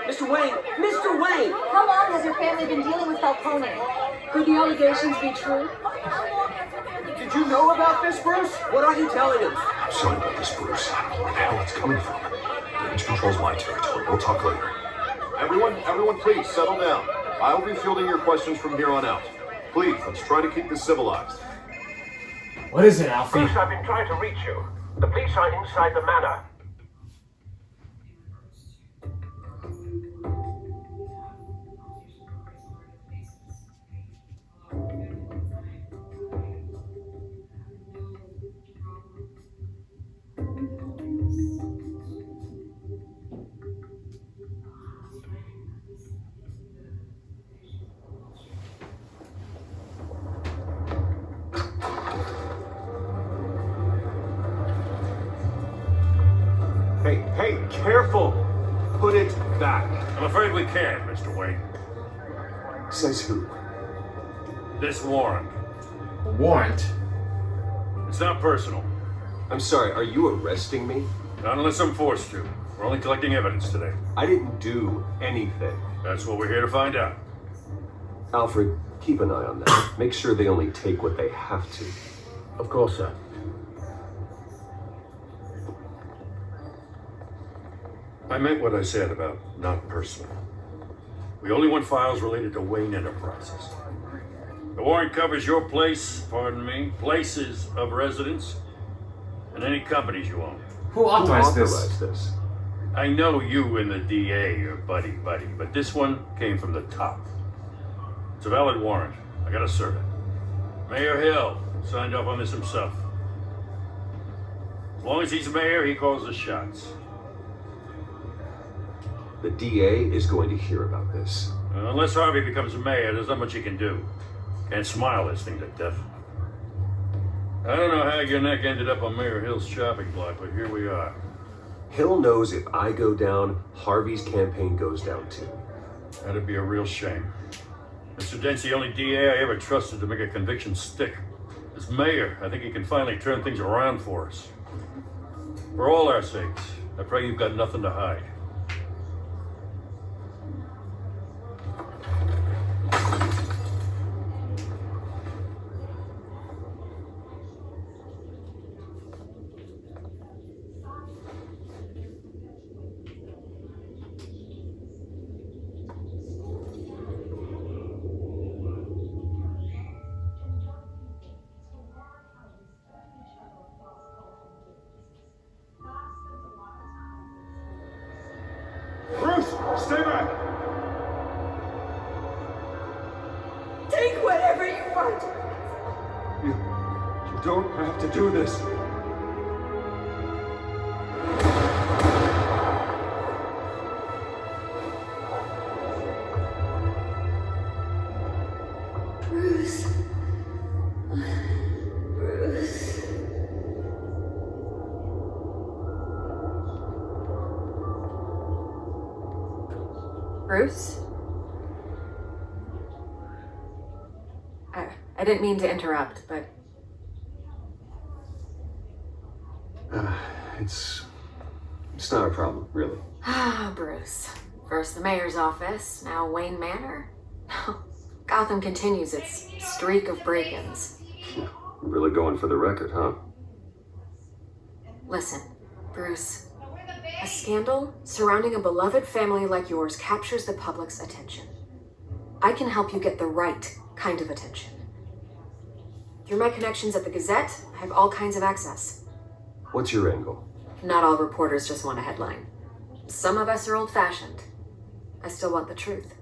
Mr. Wayne! How long has your family been dealing with Falcone? Could the allegations be true? Did you know about this, Bruce? What are you telling us? I'm sorry about this, Bruce. Where the hell it's coming from? Damage control's my territory. We'll talk later. Everyone, please settle down. I'll be fielding your questions from here on out. Please, let's try to keep this civilized. What is it, Alfie? Bruce, I've been trying to reach you. The police are inside the manor. Hey, careful! Put it back. I'm afraid we can't, Mr. Wayne. Says who? This warrant. A warrant? It's not personal. I'm sorry, are you arresting me? Not unless I'm forced to. We're only collecting evidence today. I didn't do anything. That's what we're here to find out. Alfred, keep an eye on that. Make sure they only take what they have to. Of course, sir. I meant what I said about not personal. We only want files related to Wayne Enterprises. The warrant covers your places of residence, and any companies you own. Who authorized this? I know you and the DA are buddy, but this one came from the top. It's a valid warrant. I gotta serve it. Mayor Hill signed off on this himself. As long as he's mayor, he calls the shots. The DA is going to hear about this. Unless Harvey becomes mayor, there's not much he can do. Can't smile this thing to death. I don't know how your neck ended up on Mayor Hill's shopping block, but here we are. Hill knows if I go down, Harvey's campaign goes down too. That'd be a real shame. Mr. Dent's the only DA I ever trusted to make a conviction stick. As mayor, I think he can finally turn things around for us. For all our sakes, I pray you've got nothing to hide. Bruce, stay back! Take whatever you want. You don't have to do this. Bruce. Bruce. Bruce? I didn't mean to interrupt, but... It's not a problem, really. Ah, Bruce. First the mayor's office, now Wayne Manor. Gotham continues its streak of break-ins. Really going for the record, huh? Listen, Bruce. A scandal surrounding a beloved family like yours captures the public's attention. I can help you get the right kind of attention. Through my connections at the Gazette, I have all kinds of access. What's your angle? Not all reporters just want a headline. Some of us are old-fashioned. I still want the truth.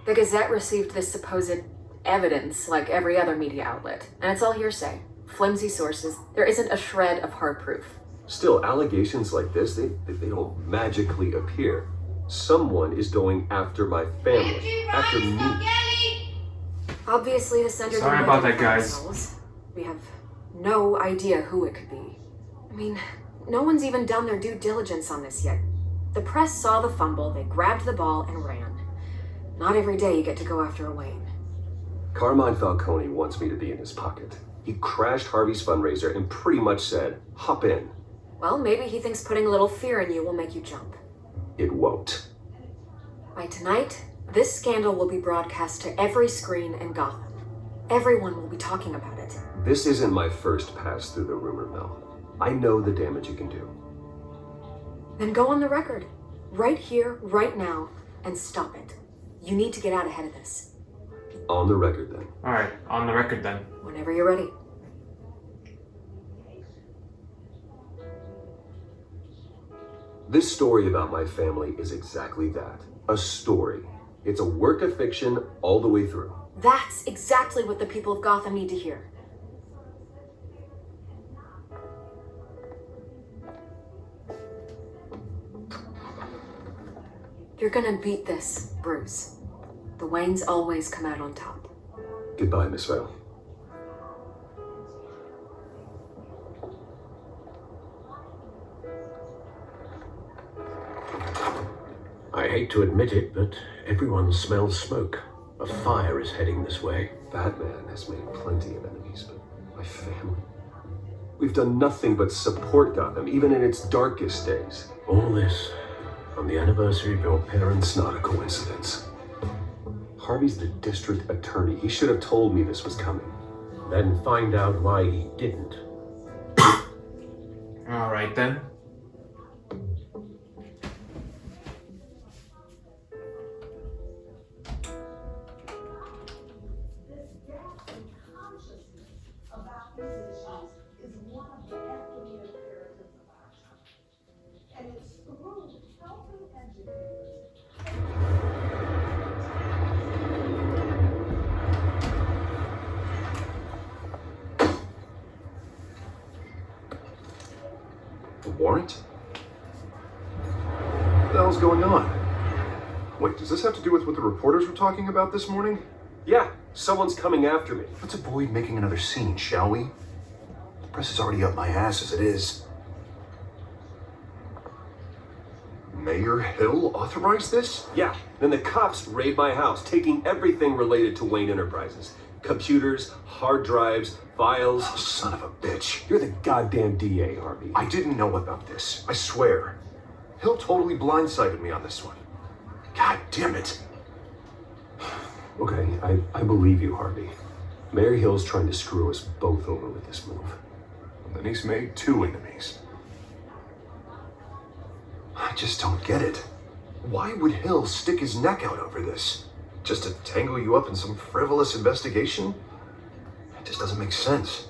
The Gazette received this supposed evidence like every other media outlet, and it's all hearsay. Flimsy sources. There isn't a shred of hard proof. Still, allegations like this, they don't magically appear. Someone is going after my family, after me. Obviously, the sender Sorry didn't about that, identify guys. themselves. We have no idea who it could be. I mean, no one's even done their due diligence on this yet. The press saw the fumble, they grabbed the ball and ran. Not every day you get to go after a Wayne. Carmine Falcone wants me to be in his pocket. He crashed Harvey's fundraiser and pretty much said, hop in. Well, maybe he thinks putting a little fear in you will make you jump. It won't. By tonight, this scandal will be broadcast to every screen in Gotham. Everyone will be talking about it. This isn't my first pass through the rumor mill. I know the damage you can do. Then go on the record. Right here, right now, and stop it. You need to get out ahead of this. On the record, then. Alright, on the record then. Whenever you're ready. This story about my family is exactly that. A story. It's a work of fiction all the way through. That's exactly what the people of Gotham need to hear. You're gonna beat this, Bruce. The Waynes always come out on top. Goodbye, Miss Vale. I hate to admit it, but everyone smells smoke. A fire is heading this way. Batman has made plenty of enemies, but my family... We've done nothing but support Gotham, even in its darkest days. All this on the anniversary of your parents' It's not a coincidence. Harvey's the district attorney. He should have told me this was coming. Then find out why he didn't. Alright then. A warrant? What the hell's going on? Wait, does this have to do with what the reporters were talking about this morning? Yeah, someone's coming after me. Let's avoid making another scene, shall we? The press is already up my ass as it is. Mayor Hill authorized this? Yeah, then the cops raid my house, taking everything related to Wayne Enterprises. Computers, hard drives, files. Oh, son of a bitch. You're the goddamn DA, Harvey. I didn't know about this. I swear. Hill totally blindsided me on this one. God damn it. Okay, I believe you, Harvey. Mayor Hill's trying to screw us both over with this move. And then he's made two enemies. I just don't get it. Why would Hill stick his neck out over this? Just to tangle you up in some frivolous investigation? It just doesn't make sense.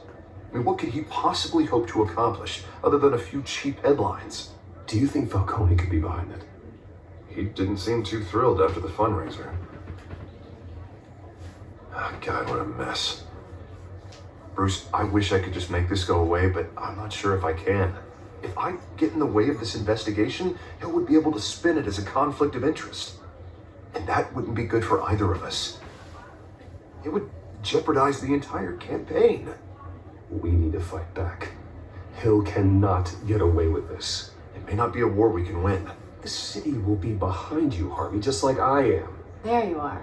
I mean, what could he possibly hope to accomplish other than a few cheap headlines? Do you think Falcone could be behind it? He didn't seem too thrilled after the fundraiser. Oh, God, what a mess. Bruce, I wish I could just make this go away, but I'm not sure if I can. If I get in the way of this investigation, Hill would be able to spin it as a conflict of interest. And that wouldn't be good for either of us. It would jeopardize the entire campaign. We need to fight back. Hill cannot get away with this. It may not be a war we can win. The city will be behind you, Harvey, just like I am. There you are.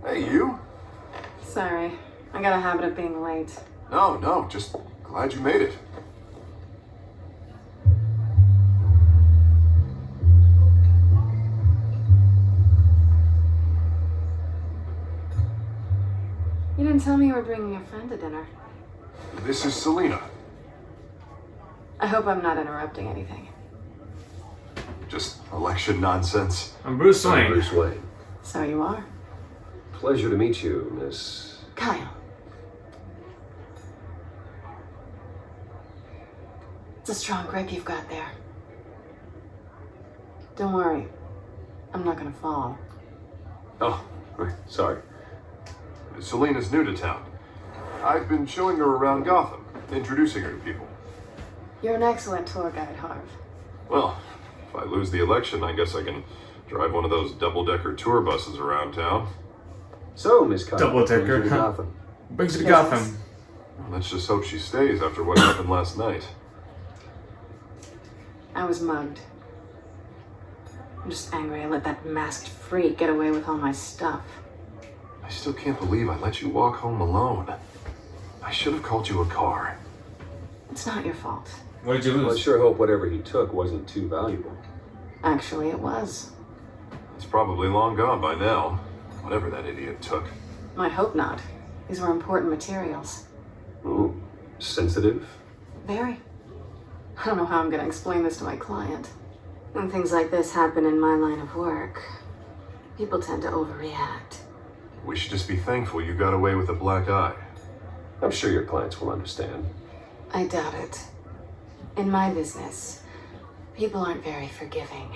Hey, you? Sorry, I got a habit of being late. No, just glad you made it. You didn't tell me you were bringing a friend to dinner. This is Selena. I hope I'm not interrupting anything. Just election nonsense. I'm Bruce Wayne. I'm Bruce Wayne. So you are. Pleasure to meet you, Miss... Kyle. a strong grip you've got there. Don't worry. I'm not gonna fall. Oh, right, sorry. Selena's new to town. I've been showing her around Gotham, introducing her to people. You're an excellent tour guide, Harv. Well, if I lose the election, I guess I can drive one of those double-decker tour buses around town. So, Miss Kyle, Double-decker, brings you to huh? Gotham. Brings you to Gotham. Well, let's just hope she stays after what happened last night. I was mugged. I'm just angry I let that masked freak get away with all my stuff. I still can't believe I let you walk home alone. I should have called you a car. It's not your fault. What did you lose? Well, I sure hope whatever he took wasn't too valuable. Actually, it was. It's probably long gone by now, whatever that idiot took. I hope not. These were important materials. Ooh, sensitive? Very. I don't know how I'm gonna explain this to my client. When things like this happen in my line of work, people tend to overreact. We should just be thankful you got away with a black eye. I'm sure your clients will understand. I doubt it. In my business, people aren't very forgiving.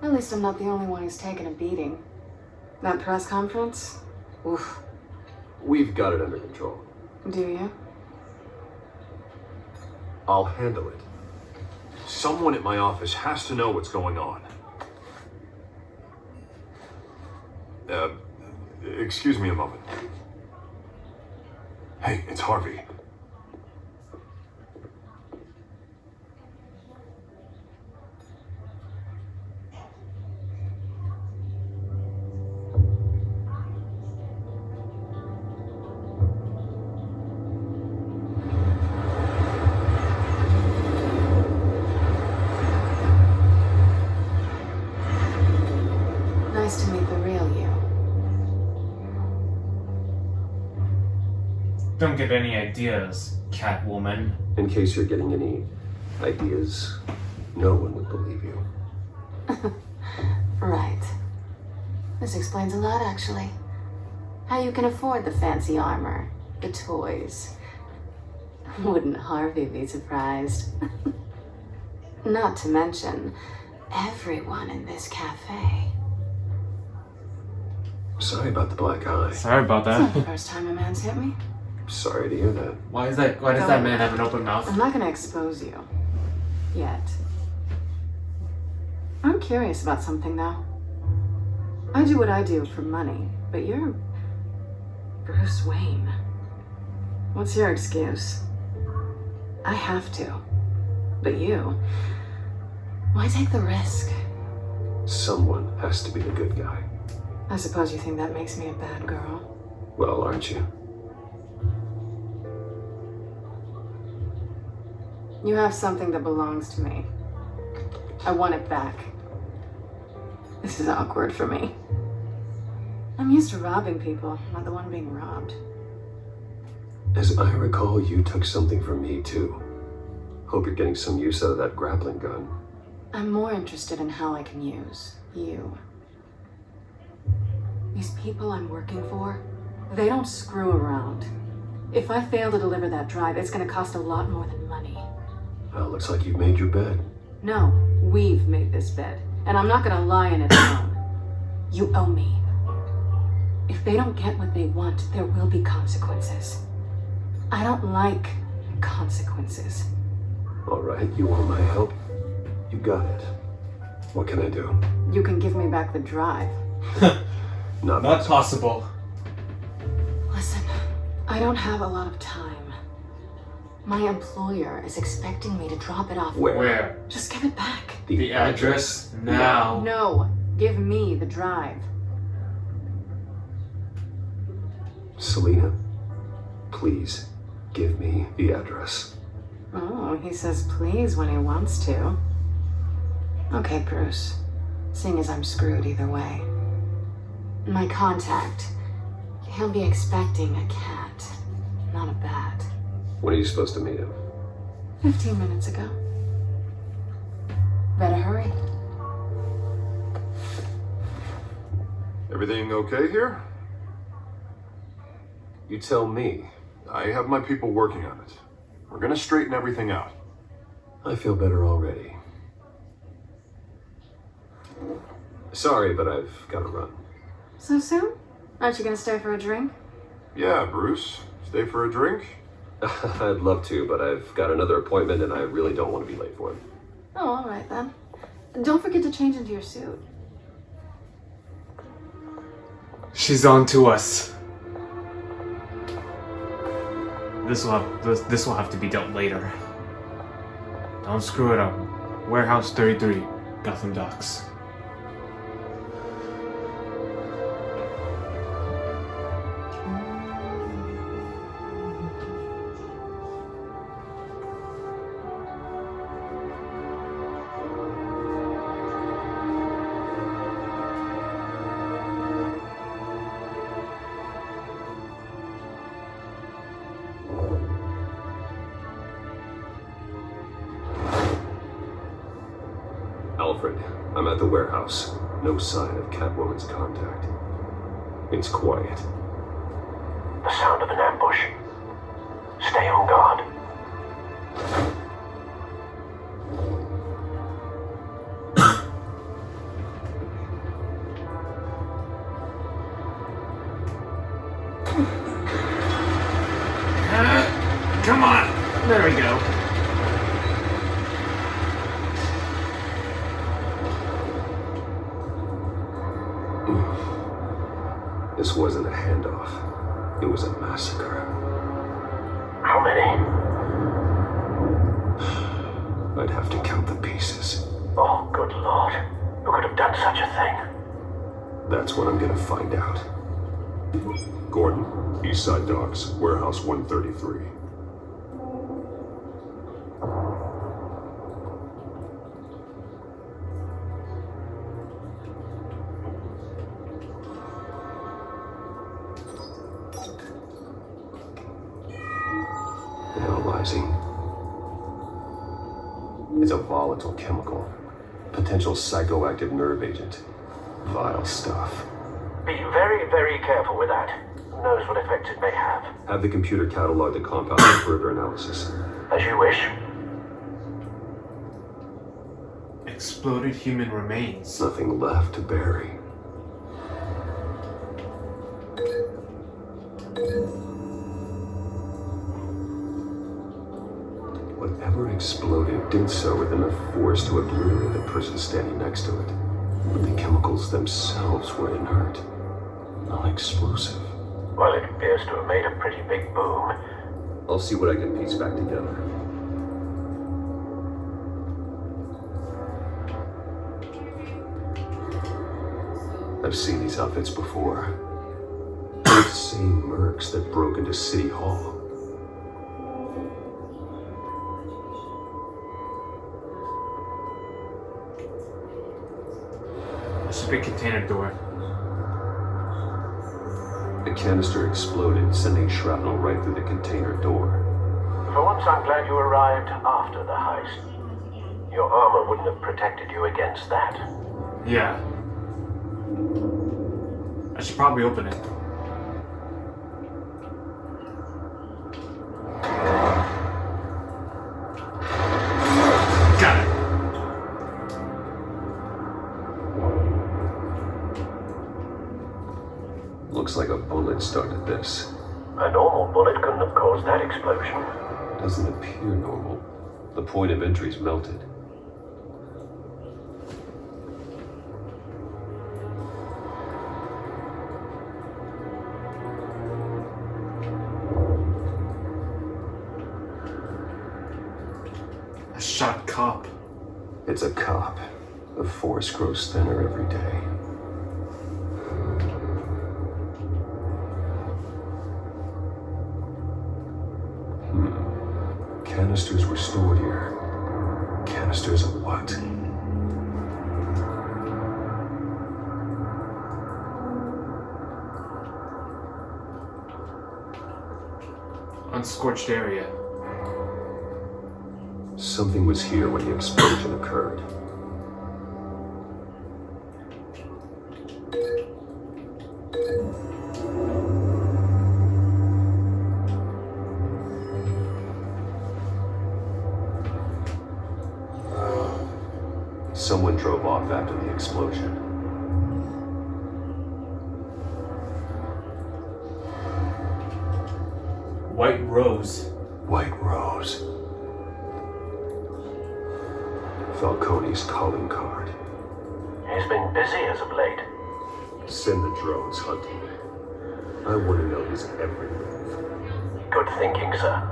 At least I'm not the only one who's taken a beating. That press conference? Oof. We've got it under control. Do you? I'll handle it. Someone at my office has to know what's going on. Excuse me a moment. Hey, it's Harvey. Nice to meet the real you. Don't get any ideas, Catwoman. In case you're getting any ideas, no one would believe you. Right. This explains a lot, actually. How you can afford the fancy armor, the toys. Wouldn't Harvey be surprised? Not to mention, everyone in this cafe. Sorry about the black eye. Sorry about It's not that. the first time a man's hit me. Sorry to hear that. Why does that man have an open mouth? I'm not gonna expose you. Yet. I'm curious about something, though. I do what I do for money, but you're Bruce Wayne. What's your excuse? I have to. But you, why take the risk? Someone has to be the good guy. I suppose you think that makes me a bad girl. Well, aren't you? You have something that belongs to me. I want it back. This is awkward for me. I'm used to robbing people, not the one being robbed. As I recall, you took something from me, too. Hope you're getting some use out of that grappling gun. I'm more interested in how I can use you. These people I'm working for, they don't screw around. If I fail to deliver that drive, it's gonna cost a lot more than money. Well, looks like you've made your bed. No, we've made this bed, and I'm not gonna lie in it alone. You owe me. If they don't get what they want, there will be consequences. I don't like consequences. All right, you want my help? You got it. What can I do? You can give me back the drive. Not possible. Listen, I don't have a lot of time. My employer is expecting me to drop it off. Where? Just give it back. The address now. No, give me the drive. Selena, please give me the address. Oh, he says please when he wants to. Okay, Bruce. Seeing as I'm screwed either way. My contact, he'll be expecting a cat, not a bat. When are you supposed to meet him? 15 minutes ago. Better hurry. Everything okay here? You tell me. I have my people working on it. We're gonna straighten everything out. I feel better already. Sorry, but I've got to run. So soon? Aren't you gonna stay for a drink? Yeah, Bruce. Stay for a drink? I'd love to, but I've got another appointment and I really don't want to be late for it. Oh, all right then. Don't forget to change into your suit. She's on to us. This will have to be dealt later. Don't screw it up. Warehouse 33, Gotham Docks. Alfred, I'm at the warehouse. No sign of Catwoman's contact. It's quiet. The sound of an ambush. Stay on guard. Come on! There we go. This wasn't a handoff. It was a massacre. How many? I'd have to count the pieces. Oh, good lord. Who could have done such a thing? That's what I'm gonna find out. Gordon, Eastside Docks, Warehouse 133. Analyzing. It's a volatile chemical. Potential psychoactive nerve agent. Vile stuff. Be very, very careful with that. Who knows what effects it may have. Have the computer catalog the compound for further analysis. As you wish. Exploded human remains. Nothing left to bury. Whatever exploded did so with enough force to obliterate the person standing next to it. But the chemicals themselves were inert, non-explosive. Well, it appears to have made a pretty big boom. I'll see what I can piece back together. I've seen these outfits before. They're the same mercs that broke into City Hall. This is a big container door. The canister exploded, sending shrapnel right through the container door. For once, I'm glad you arrived after the heist. Your armor wouldn't have protected you against that. Yeah. I should probably open it. Got it. Looks like a bullet started this. A normal bullet couldn't have caused that explosion. Doesn't appear normal. The point of entry's melted. A shot cop. It's a cop. The force grows thinner every day. Canisters were stored here. Canisters of what? Unscorched area. Something was here when the explosion occurred. Someone drove off after the explosion. White Rose. White Rose. Falcone's calling card. He's been busy as of late. Send the drones hunting. I want to know his every move. Good thinking, sir.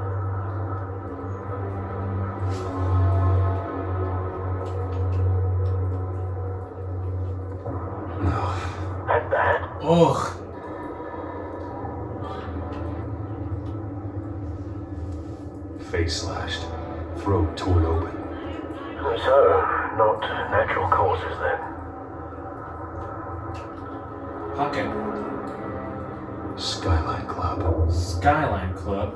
That bad? Ugh. Face slashed. Throat torn open. So, not natural causes then. Pocket. Skyline Club. Skyline Club.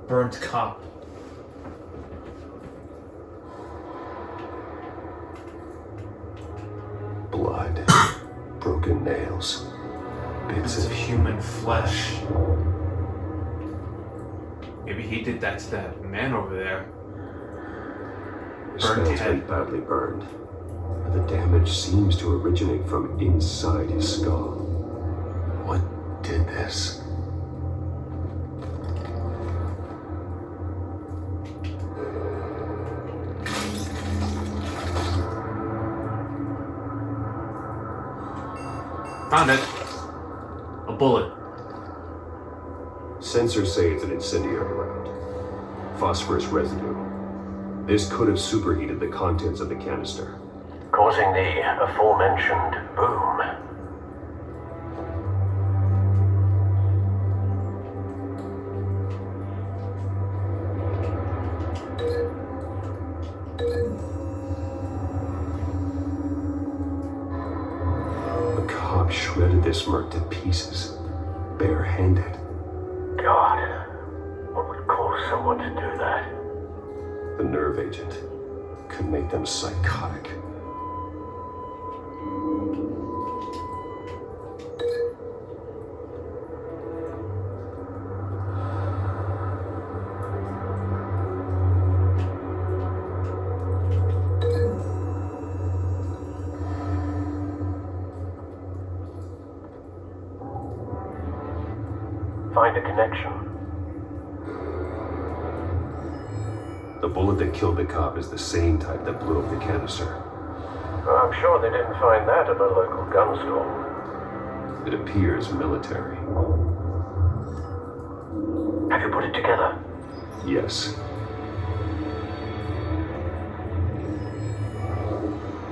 Burnt cop. Blood. Broken nails. Bits of Human flesh. Maybe he did that to that man over there. His skull's been badly burned. But the damage seems to originate from inside his skull. What did this? Found it. A bullet. Sensors say it's an incendiary round. Phosphorus residue. This could have superheated the contents of the canister. Causing the aforementioned boom. The cop shredded this merc to pieces, barehanded. God, what would cause someone to do that? The nerve agent could make them psychotic. Find a connection. The bullet that killed the cop is the same type that blew up the canister. I'm sure they didn't find that at a local gun store. It appears military. Have you put it together? Yes.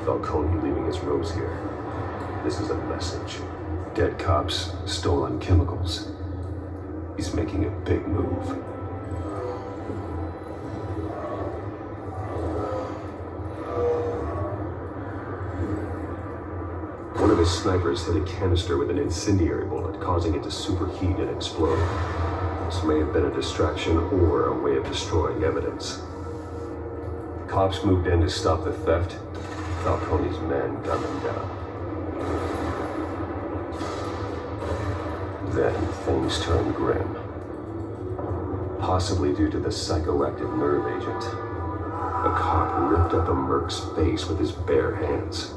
Falcone leaving his rose here. This is a message. Dead cops, stolen chemicals. He's making a big move. One of his snipers hit a canister with an incendiary bullet, causing it to superheat and explode. This may have been a distraction or a way of destroying evidence. Cops moved in to stop the theft. Falcone's men gunned them down. Then things turned grim. Possibly due to the psychoactive nerve agent. A cop ripped up a merc's face with his bare hands.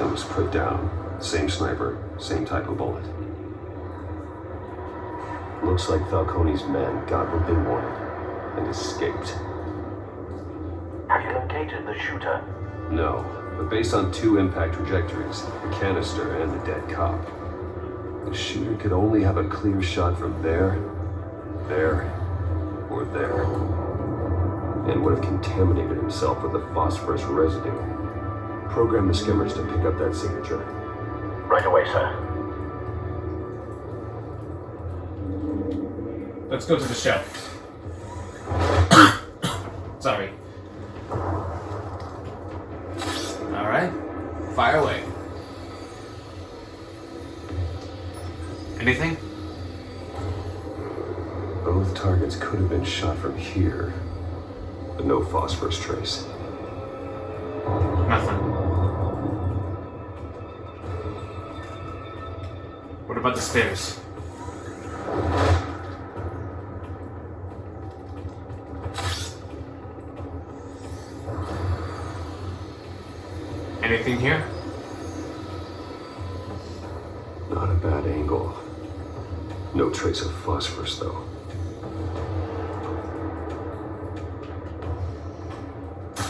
And was put down. Same sniper, same type of bullet. Looks like Falcone's men got what they wanted and escaped. Have you located the shooter? No, but based on two impact trajectories, the canister and the dead cop, the shooter could only have a clear shot from there, or there, and would have contaminated himself with the phosphorus residue. Program the skimmers to pick up that signature. Right away, sir. Let's go to the show. Sorry. Alright. Fire away. Anything? Both targets could have been shot from here, but no phosphorus trace. Nothing. What about the stairs? Anything here? Not a bad angle. No trace of phosphorus, though.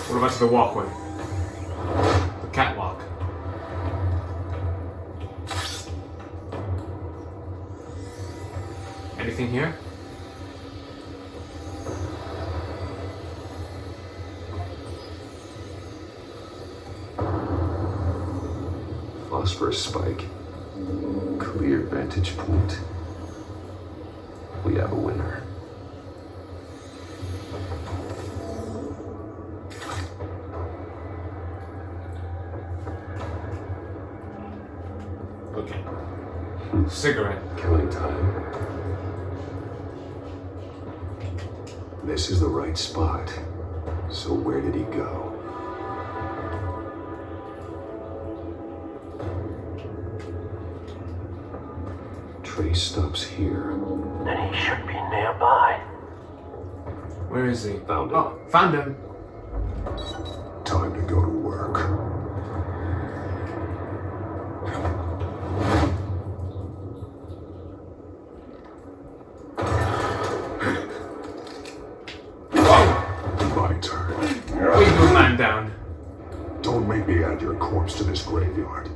What about to the walkway? The catwalk. Anything here? Phosphorus spike. Clear vantage point. We have a winner. Okay. Cigarette. Killing time. This is the right spot. So where did he go? Trace stops here. Then he should be nearby. Where is he? Found him. Oh, found him. Time to go to work. My turn. We do man down. Don't make me add your corpse to this graveyard.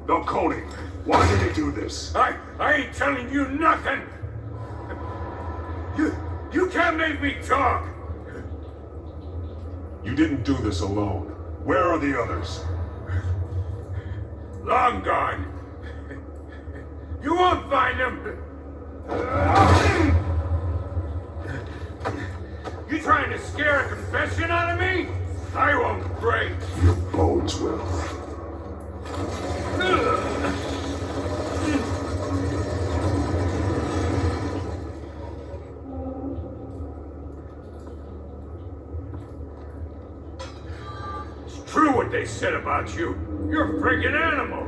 Falcone, why did he do this? I ain't telling you nothing. You can't make me talk. You didn't do this alone. Where are the others? Long gone. You won't find them. You trying to scare a confession out of me? I won't break. Your bones will. It's true what they said about you. You're a freaking animal.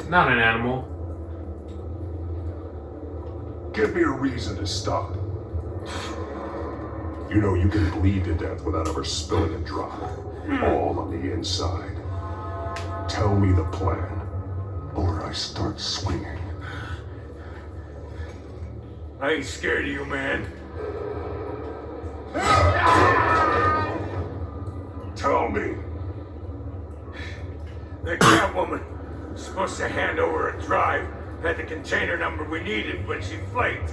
Not an animal. Give me a reason to stop. You know you can bleed to death without ever spilling a drop. All on the inside. Tell me the plan, or I start swinging. I ain't scared of you, man. Tell me. That Catwoman was supposed to hand over a drive, had the container number we needed, but she flaked.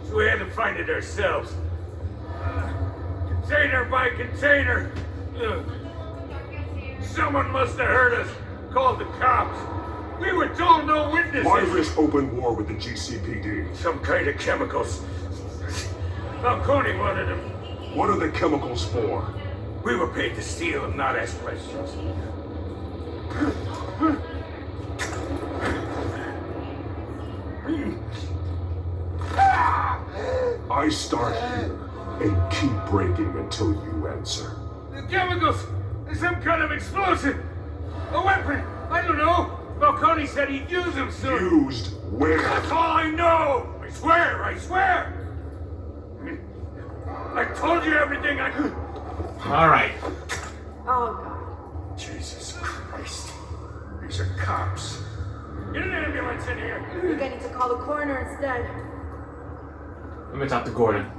So we had to find it ourselves. Container by container. Someone must have heard us, called the cops. We were told no witnesses. Why risk open war with the GCPD? Some kind of chemicals. Falcone wanted them. What are the chemicals for? We were paid to steal and not ask questions. I start here and keep breaking until you answer. The chemicals! Some kind of explosive! A weapon! I don't know! Falcone said he'd use them soon! Used where? That's all I know! I swear! I swear! I told you everything I... Alright. Oh, God. Jesus Christ. These are cops. Get an ambulance in here! I think I need to call the coroner instead. Let me talk to Gordon.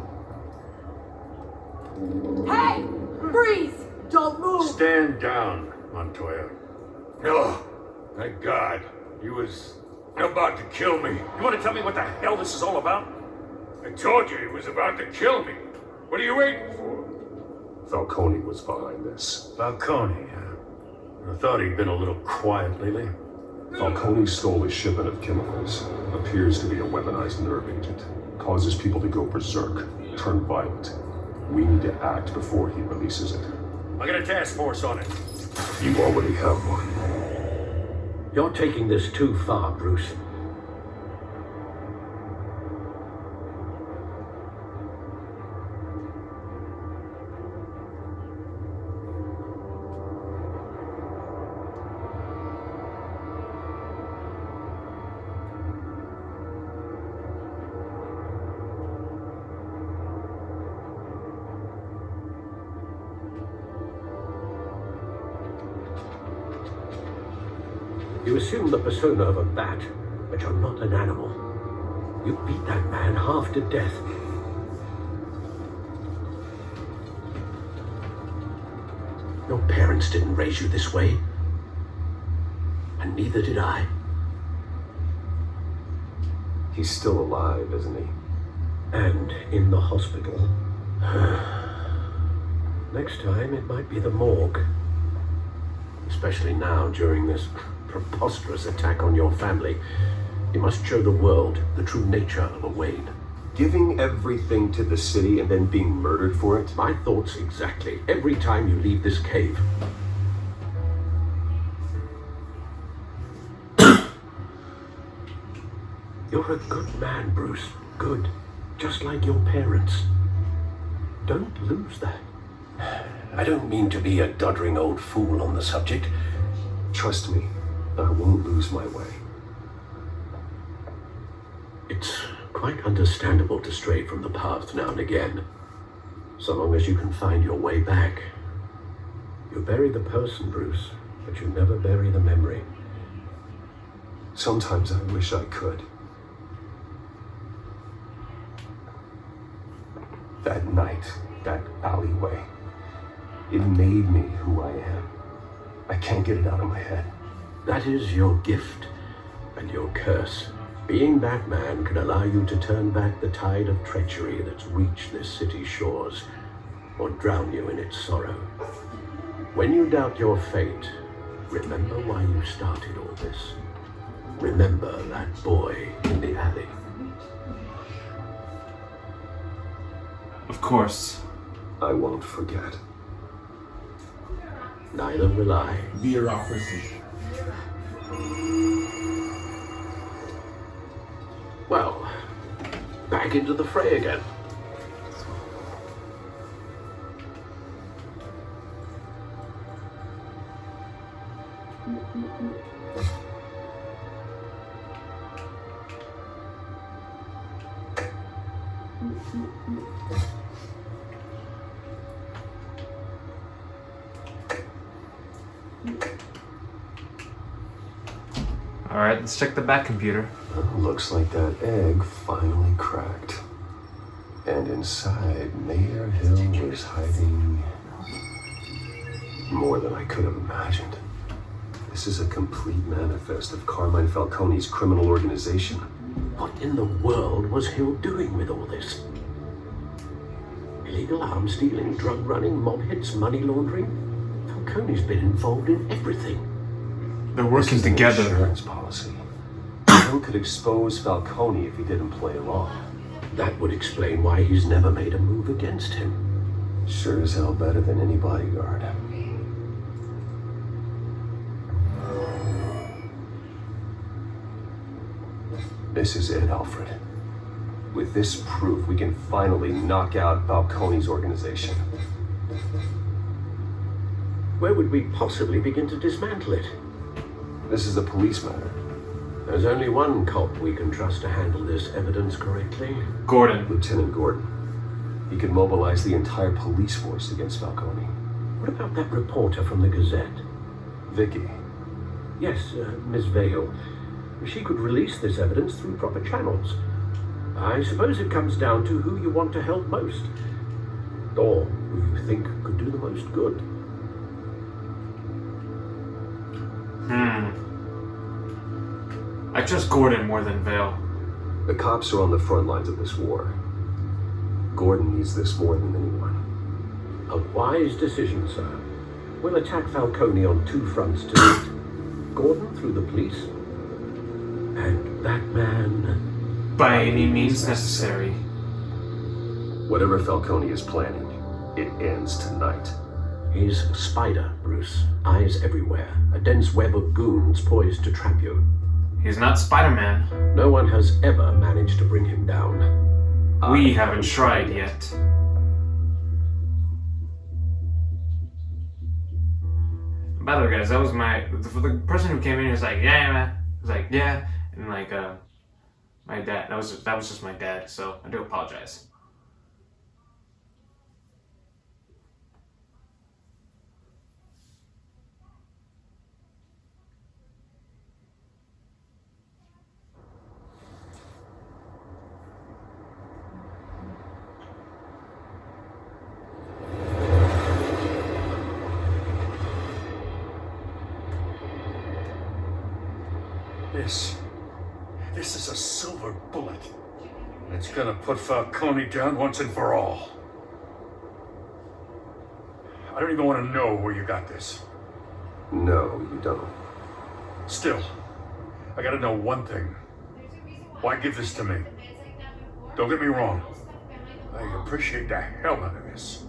Hey! Freeze! Don't move! Stand down, Montoya. Oh, thank God. He was about to kill me. You want to tell me what the hell this is all about? I told you he was about to kill me. What are you waiting for? Falcone was behind this. Falcone, huh? I thought he'd been a little quiet lately. Falcone stole a shipment of chemicals. Appears to be a weaponized nerve agent. Causes people to go berserk, turn violent. We need to act before he releases it. I got a task force on it. You already have one. You're taking this too far, Bruce. You assume the persona of a bat, but you're not an animal. You beat that man half to death. Your parents didn't raise you this way. And neither did I. He's still alive, isn't he? And in the hospital. Next time, it might be the morgue. Especially now, during this preposterous attack on your family. You must show the world the true nature of a Wayne. Giving everything to the city and then being murdered for it? My thoughts exactly. Every time you leave this cave. You're a good man, Bruce. Good. Just like your parents. Don't lose that. I don't mean to be a doddering old fool on the subject. Trust me, I won't lose my way. It's quite understandable to stray from the path now and again. So long as you can find your way back. You bury the person, Bruce, but you never bury the memory. Sometimes I wish I could. That night, that alleyway, it made me who I am. I can't get it out of my head. That is your gift and your curse. Being Batman can allow you to turn back the tide of treachery that's reached this city's shores, or drown you in its sorrow. When you doubt your fate, remember why you started all this. Remember that boy in the alley. Of course. I won't forget. Neither will I. Bureaucracy. Well, back into the fray again. Alright, let's check the back computer. Looks like that egg finally cracked. And inside, Mayor Hill was hiding more than I could have imagined. This is a complete manifest of Carmine Falcone's criminal organization. What in the world was Hill doing with all this? Illegal arms dealing, drug running, mob hits, money laundering? Falcone's been involved in everything. They're working together. Insurance policy. Hill could expose Falcone if he didn't play along. That would explain why he's never made a move against him. Sure as hell better than any bodyguard. This is it, Alfred. With this proof, we can finally knock out Falcone's organization. Where would we possibly begin to dismantle it? This is a police matter. There's only one cop we can trust to handle this evidence correctly. Gordon. Lieutenant Gordon. He could mobilize the entire police force against Falcone. What about that reporter from the Gazette? Vicky. Yes, Miss Vale. She could release this evidence through proper channels. I suppose it comes down to who you want to help most. Or who you think could do the most good. I trust Gordon more than Vale. The cops are on the front lines of this war. Gordon needs this more than anyone. A wise decision, sir. We'll attack Falcone on two fronts tonight. Gordon through the police, and Batman... By any means necessary. Whatever Falcone is planning, it ends tonight. He's a spider, Bruce. Eyes everywhere. A dense web of goons poised to trap you. He's not Spider-Man. No one has ever managed to bring him down. We haven't tried yet. By the way, guys, that was for the person who came in, he was like, yeah, man. He was like, yeah. And like, my dad, that was just my dad, so I do apologize. This is a silver bullet. And it's gonna put Falcone down once and for all. I don't even want to know where you got this. No, you don't. Still, I gotta know one thing. Why give this to me? Don't get me wrong. I appreciate the hell out of this.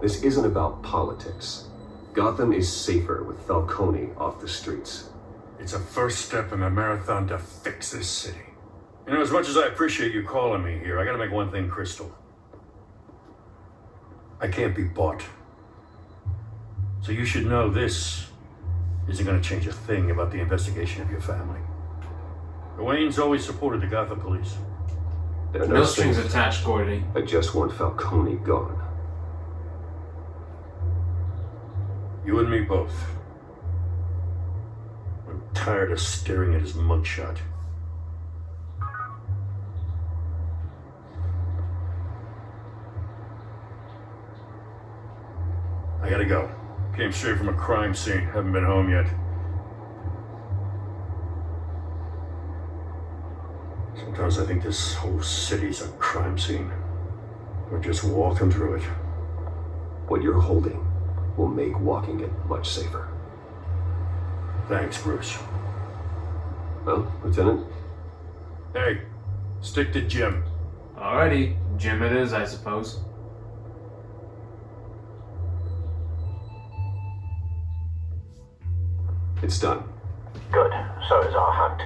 This isn't about politics. Gotham is safer with Falcone off the streets. It's a first step in a marathon to fix this city. You know, as much as I appreciate you calling me here, I gotta make one thing crystal. I can't be bought. So you should know this isn't gonna change a thing about the investigation of your family. The Waynes always supported the Gotham police. There are No strings attached, Gordy. I just want Falcone gone. You and me both. I'm tired of staring at his mugshot. I gotta go. Came straight from a crime scene. Haven't been home yet. Sometimes I think this whole city's a crime scene. We're just walking through it. What you're holding will make walking it much safer. Thanks, Bruce. Well, Lieutenant? Hey, stick to Jim. Alrighty, Jim it is, I suppose. It's done. Good. So is our hunt.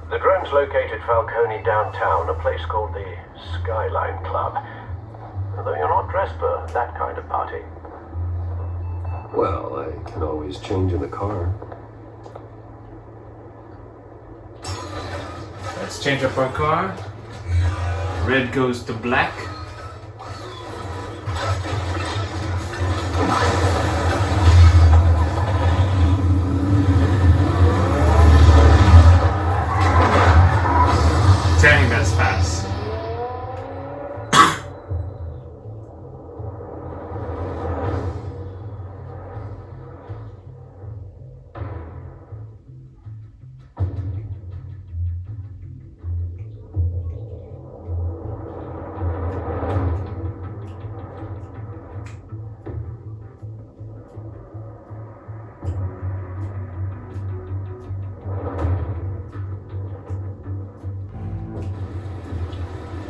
The drones located Falcone downtown, a place called the Skyline Club. Although you're not dressed for that kind of party. Well, I can always change in the car. Let's change up our car. Red goes to black. Dang, that's fast.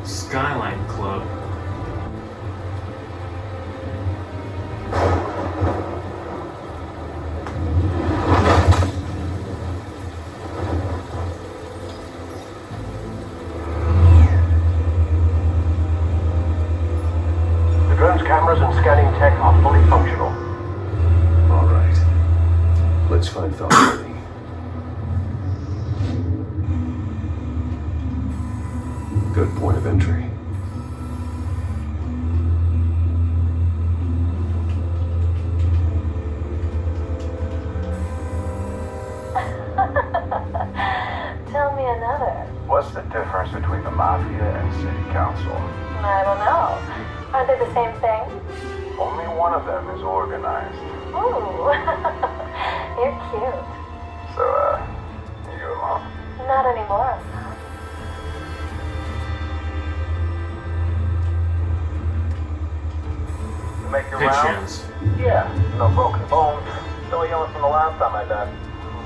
Skyline Club. The drone's cameras and scanning tech are fully functional. All right. Let's find Falcone. Good point of entry. Tell me another. What's the difference between the Mafia and City Council? I don't know. Are they the same thing? Only one of them is organized. Ooh, you're cute. So, you alone? Not anymore. Make your Rounds. Yeah, no broken bones. Still healing from the last time I died.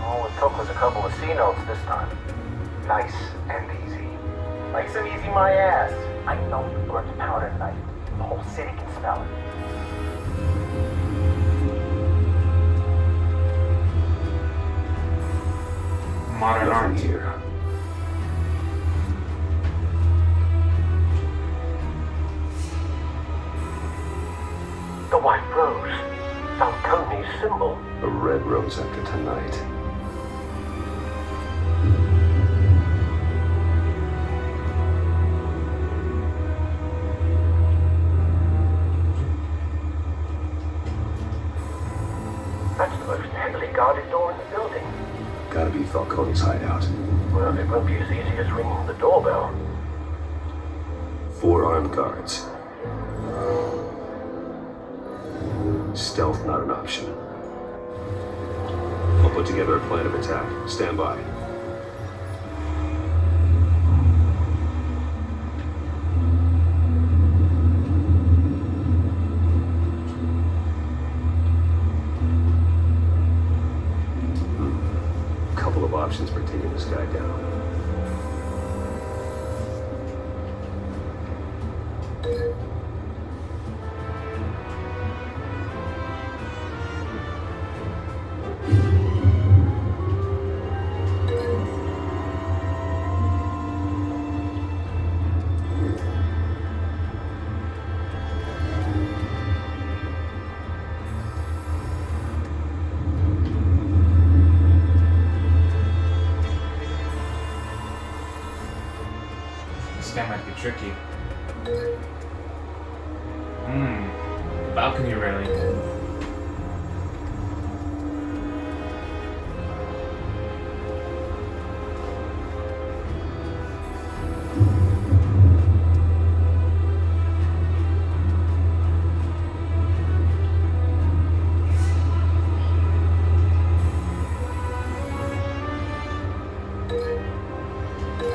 All it took was a couple of C notes this time. Nice and easy. Nice and easy, my ass. I know you burnt a powder knife. The whole city can smell it. Modern art here. The white rose. Falcone's symbol. A red rose after tonight. That's the most heavily guarded door in the building. Gotta be Falcone's hideout. Well, it won't be as easy as ringing the doorbell. 4 armed guards. Stealth not an option. I'll put together a plan of attack. Stand by. options for taking this guy down. This guy might be tricky. Balcony railing.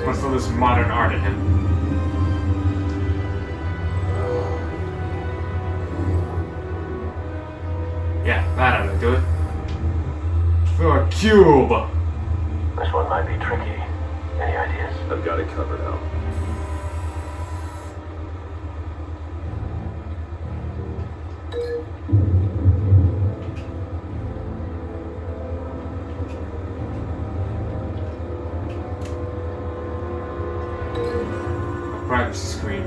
Must throw this modern art at him. Yeah, that ought to do it. For a cube! This one might be tricky. Any ideas? I've got it covered out. Privacy screen.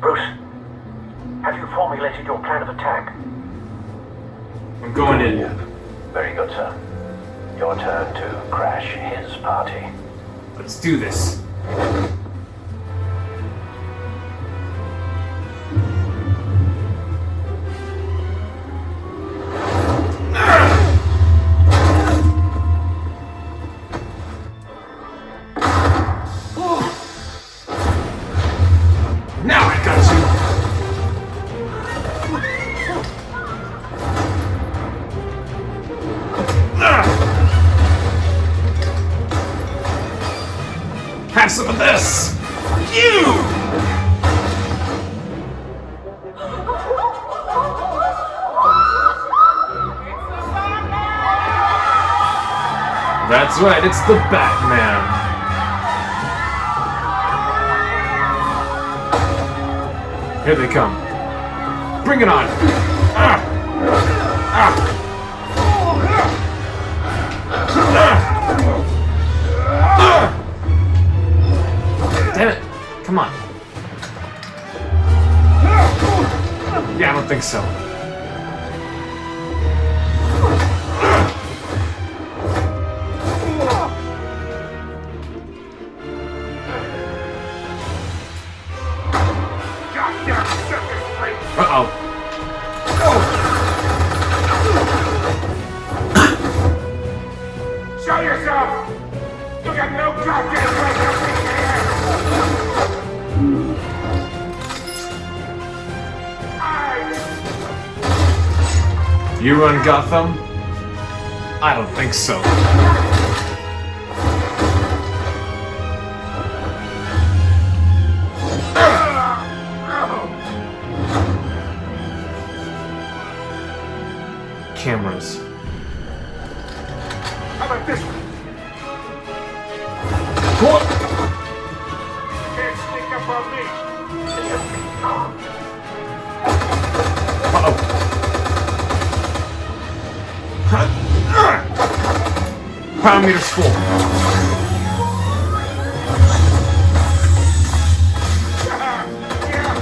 Bruce, have you formulated your plan of attack? I'm going in. Very good, sir. Your turn to crash his party. Let's do this. Now I got you! Have some of this! You! That's right, it's the Batman. Here they come. Bring it on! Damn it! Come on. Yeah, I don't think so. Uh-oh. Show yourself! You got no goddamn right to be here! You run Gotham? I don't think so. Cameras. How about this one? What? You can't sneak up on me. Uh-oh. Pound meter's full. Yeah.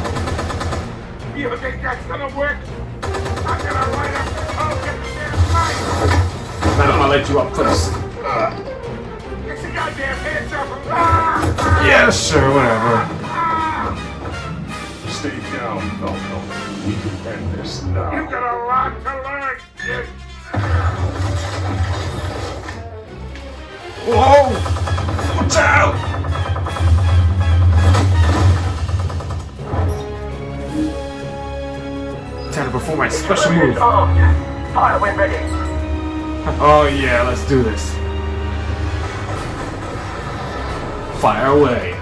You think that's gonna work? I'm gonna light up this whole goddamn fight. Not if I let you up first. Get your goddamn hands off him. Yeah, sure, whatever. Stay down, Falco. We can end this now. You got a lot to learn, kid. Whoa! Watch out! Time to perform my special move. Fire when ready. Oh yeah, let's do this. Fire away.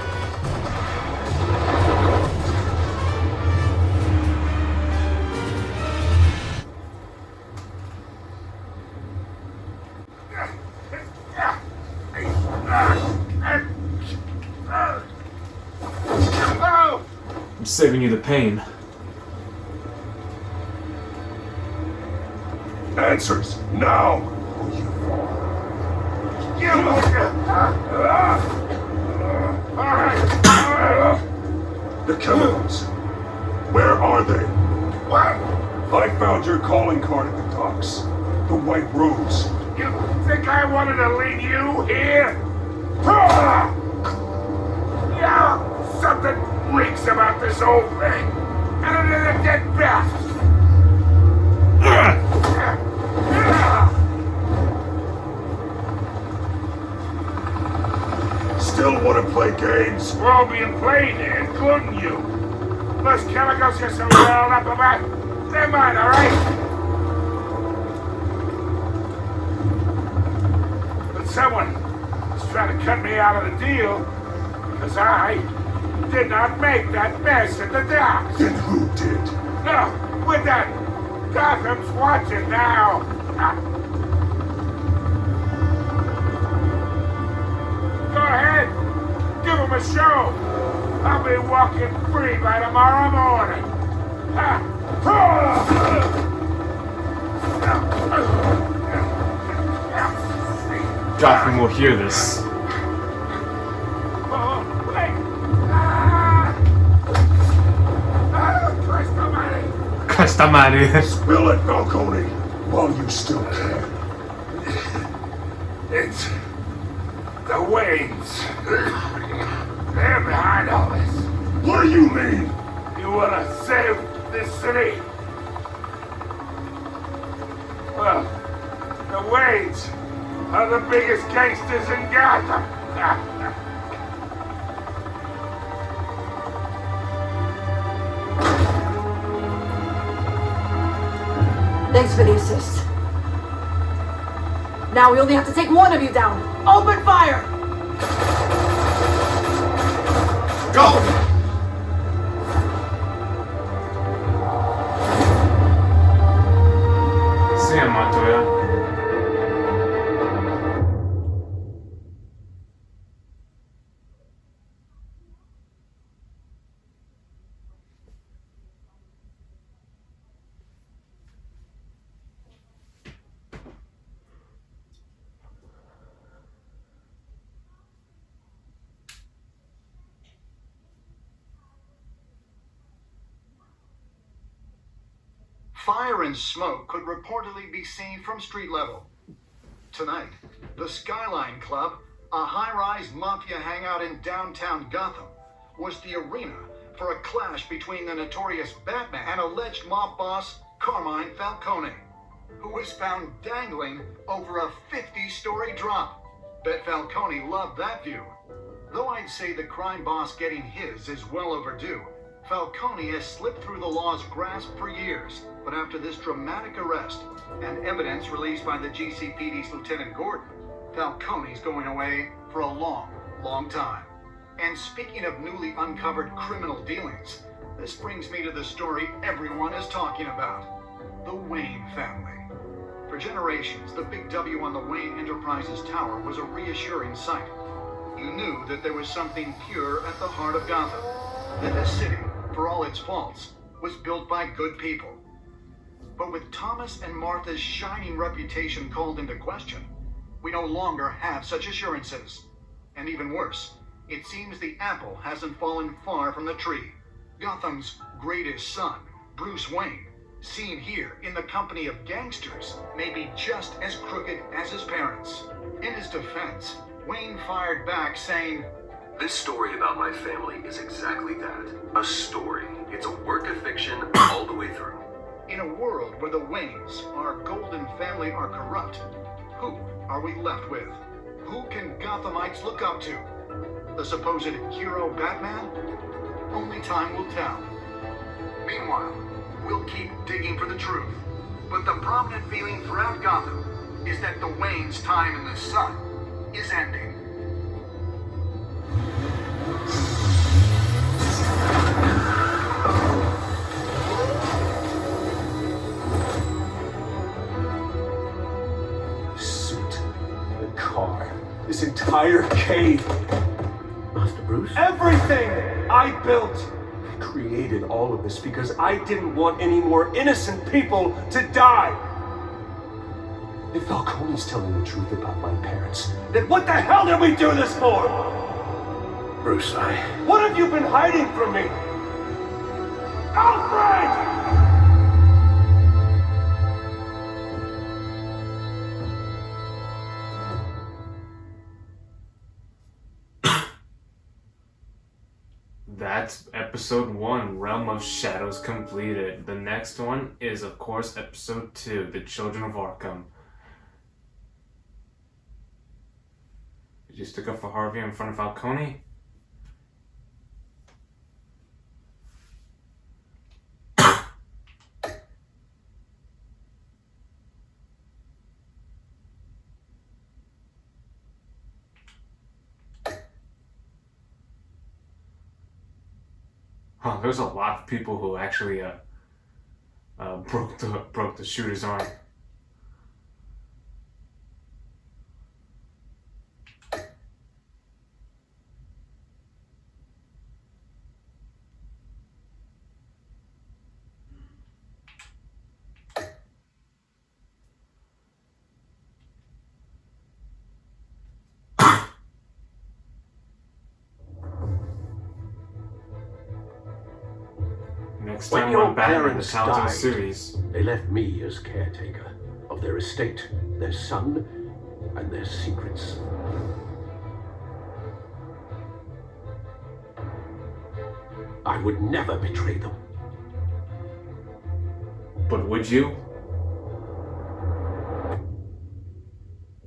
I'm saving you the pain. Answers, now! The chemicals. Where are they? What? I found your calling card at the docks. The White Rose. You think I wanted to leave you here? Yeah, something reeks about this whole thing. And another dead bat. Still want to play games? We're all being played here, including you. Those chemicals you're so riled up about, they're mine, alright? But someone is trying to cut me out of the deal because I did not make that mess at the docks. Then who did? No, with that, Gotham's watching now. Go ahead, give him a show. I'll be walking free by tomorrow morning. Gotham will hear this. Cresta madre. Spill it, Falcone, while you still can. It's the Waynes. They're behind all this. What do you mean? You wanna save this city? Well, the Waynes are the biggest gangsters in Gotham. Thanks for the assist. Now we only have to take one of you down. Open fire! Go! See ya, Montoya. Fire and smoke could reportedly be seen from street level. Tonight, the Skyline Club, a high-rise mafia hangout in downtown Gotham, was the arena for a clash between the notorious Batman and alleged mob boss Carmine Falcone, who was found dangling over a 50-story drop. Bet Falcone loved that view. Though I'd say the crime boss getting his is well overdue, Falcone has slipped through the law's grasp for years, but after this dramatic arrest and evidence released by the GCPD's Lieutenant Gordon, Falcone's going away for a long, long time. And speaking of newly uncovered criminal dealings, this brings me to the story everyone is talking about: the Wayne family. For generations, the big W on the Wayne Enterprises Tower was a reassuring sight. You knew that there was something pure at the heart of Gotham, that this city, for all its faults, was built by good people. But with Thomas and Martha's shining reputation called into question, we no longer have such assurances. And even worse, it seems the apple hasn't fallen far from the tree. Gotham's greatest son, Bruce Wayne, seen here in the company of gangsters, may be just as crooked as his parents. In his defense, Wayne fired back saying, "This story about my family is exactly that. A story. It's a work of fiction all the way through." In a world where the Waynes, our golden family, are corrupt, who are we left with? Who can Gothamites look up to? The supposed hero Batman? Only time will tell. Meanwhile, we'll keep digging for the truth. But the prominent feeling throughout Gotham is that the Waynes' time in the sun is ending. This entire cave. Master Bruce? Everything I built created all of this because I didn't want any more innocent people to die. If Falcone's telling the truth about my parents, then what the hell did we do this for? Bruce, What have you been hiding from me? Alfred! That's episode 1, Realm of Shadows, completed. The next one is, of course, episode 2, The Children of Arkham. Did you stick up for Harvey in front of Falcone? Oh, there's a lot of people who actually broke the shooter's arm. Next when time your on Batman, the parents Telltale died, series. they left me as caretaker of their estate, their son, and their secrets. I would never betray them. But would you?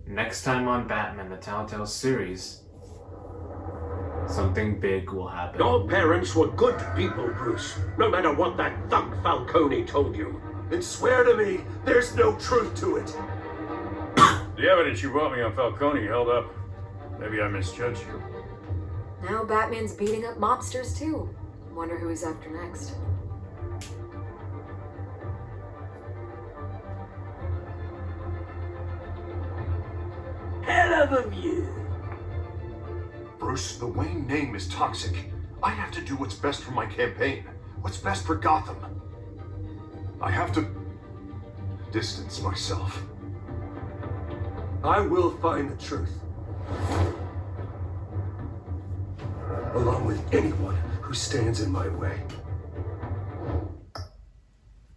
Next time on Batman, the Telltale series, something big will happen. Your parents were good people, Bruce, no matter what that thug Falcone told you. Then swear to me there's no truth to it. The evidence you brought me on Falcone held up. Maybe I misjudged you. Now Batman's beating up mobsters too. Wonder who he's after next. Hell of a view. Bruce, the Wayne name is toxic. I have to do what's best for my campaign. What's best for Gotham. I have to distance myself. I will find the truth. Along with anyone who stands in my way.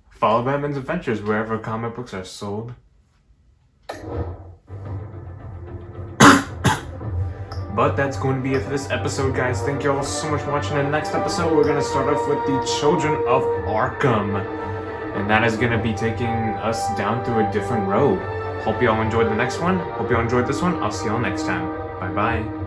Follow Batman's adventures wherever comic books are sold. But that's going to be it for this episode, guys. Thank you all so much for watching. In the next episode, we're going to start off with the Children of Arkham. And that is going to be taking us down through a different road. Hope you all enjoyed the next one. Hope you all enjoyed this one. I'll see you all next time. Bye-bye.